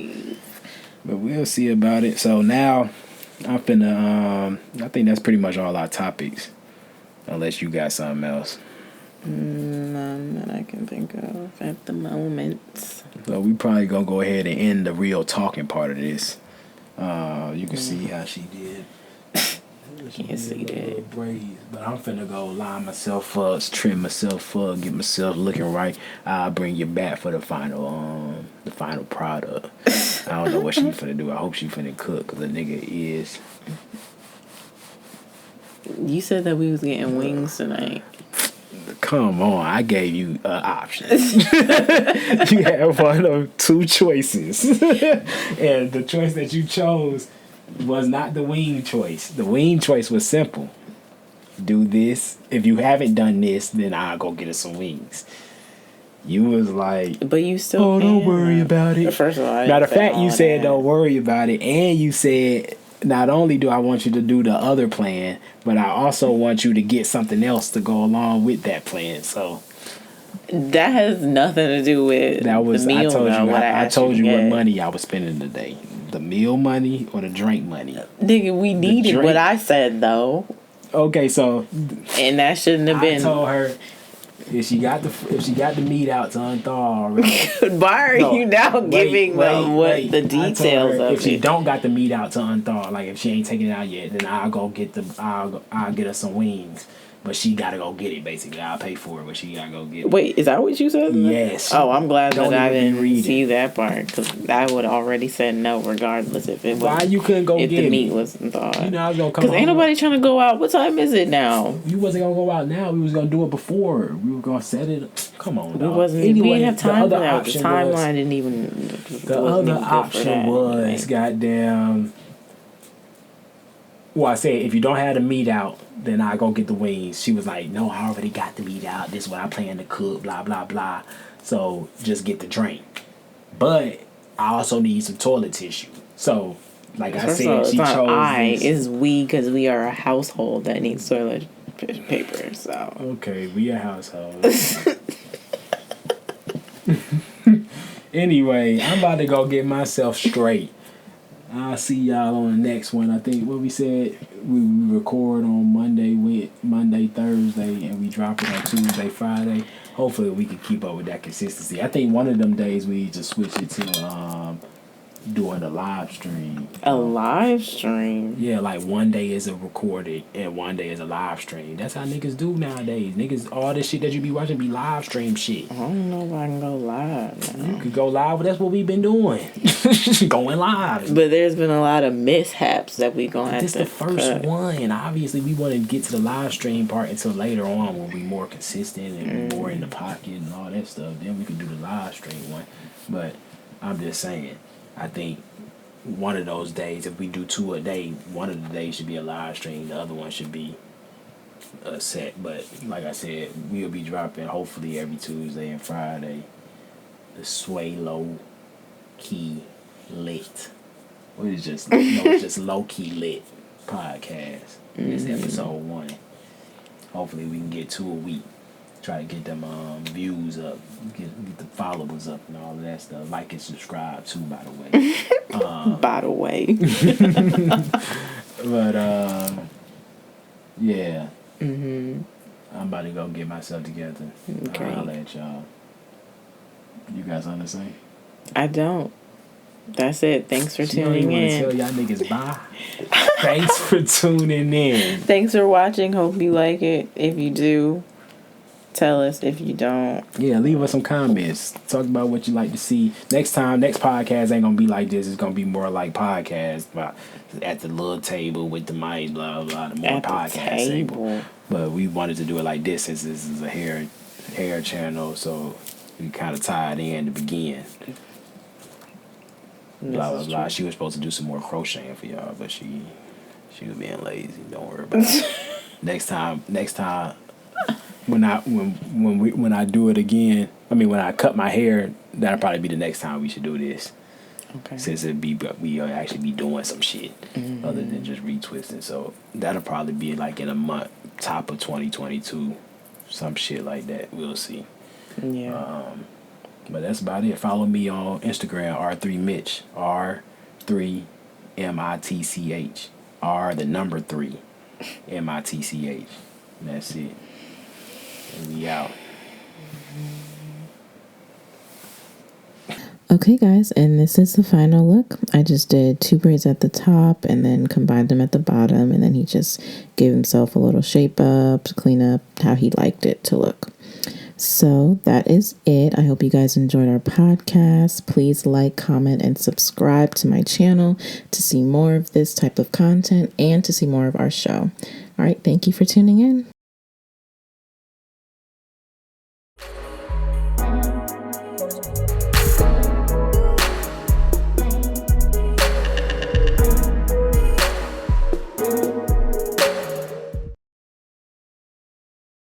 But we'll see about it. So now I'm finna. I think that's pretty much all our topics, unless you got something else. None that I can think of at the moment. So we probably gonna go ahead and end the real talking part of this. You can see how she did. Can't see that. Braids, but I'm finna go line myself up, trim myself up, get myself looking right. I'll bring you back for the final product. I don't know what she finna do. I hope she finna cook, cause the nigga is. You said that we was getting wings tonight. Come on, I gave you an option. You had one of 2 choices, and the choice that you chose was not the wing choice. The wing choice was simple. Do this. If you haven't done this, then I'll go get us some wings. You was like, but you still don't worry about it. First of all, matter of fact, you said don't worry about it, and you said not only do I want you to do the other plan, but I also want you to get something else to go along with that plan. So that has nothing to do with the meal. I told you what money I was spending today. The meal money or the drink money? Nigga, we needed what I said though. Okay, so and that shouldn't have been. I told her if she got the meat out to unthaw already. Why are you now giving them the details of it? If she don't got the meat out to unthaw, like if she ain't taking it out yet, then I'll get her some wings. But she gotta go get it. Basically, I'll pay for it, but she gotta go get it. Wait, is that what you said? Yes. Oh, I'm glad that I didn't see that part, because I would already said no, regardless if it was. Why you couldn't go get it? If the meat wasn't thawed. You know I was gonna come. Because ain't nobody trying to go out. What time is it now? You wasn't gonna go out now. We was gonna do it before. We were gonna set it. Come on, dog. We didn't have time for that. The timeline didn't even. The other option was goddamn. Well, I said, if you don't have the meat out, then I go get the wings. She was like, no, I already got the meat out. This is what I plan to cook, blah, blah, blah. So just get the drink. But I also need some toilet tissue. So, like I said, she chose this. It's we, because we are a household that needs toilet paper, so. Okay, we a household. Anyway, I'm about to go get myself straight. I'll see y'all on the next one. I think what we said, we record on Monday, Thursday, and we drop it on Tuesday, Friday. Hopefully we can keep up with that consistency. I think one of them days we just switch it to doing a live stream. A live stream? Yeah, like one day is a recorded and one day is a live stream. That's how niggas do nowadays. Niggas, all this shit that you be watching be live stream shit. I don't know if I can go live now. You could go live, but that's what we've been doing. Going live. But there's been a lot of mishaps that we gonna have to. This the first one. Obviously, we want to get to the live stream part until later on when we more consistent and more in the pocket and all that stuff. Then we can do the live stream one. But I'm just saying, I think one of those days, if we do 2 a day, one of the days should be a live stream. The other one should be a set. But like I said, we'll be dropping hopefully every Tuesday and Friday the Sway-lowkey lit. Or it's just it's just low-key lit podcast. This episode 1. Hopefully we can get 2 a week. Try to get them views up, get the followers up and all of that stuff. Like and subscribe too, by the way. By the way. But yeah. I'm about to go get myself together. Okay. I'll let y'all. You guys understand? I don't. That's it. Thanks for tuning in. Tell y'all niggas bye. Thanks for tuning in. Thanks for watching. Hope you like it. If you do, tell us. If you don't, yeah, leave us some comments. Talk about what you like to see. Next podcast ain't gonna be like this. It's gonna be more like podcast, about at the little table with the mic, blah blah. The more at podcast the table. But we wanted to do it like this since this is a hair channel, so we kind of tied in to begin. blah blah blah. She was supposed to do some more crocheting for y'all, but she was being lazy. Don't worry about it. Next time when I do it again, I mean when I cut my hair, that'll probably be the next time we should do this. Okay. Since we actually be doing some shit other than just retwisting, so that'll probably be like in a month, top of 2022, some shit like that. We'll see. Yeah. But that's about it. Follow me on Instagram, R3Mitch, R3MITCH, R the number 3, MITCH. And that's it. And we out. Okay, guys, and this is the final look. I just did 2 braids at the top and then combined them at the bottom, and then he just gave himself a little shape up, clean up how he liked it to look. So that is it. I hope you guys enjoyed our podcast. Please like, comment, and subscribe to my channel to see more of this type of content and to see more of our show. All right, thank you for tuning in.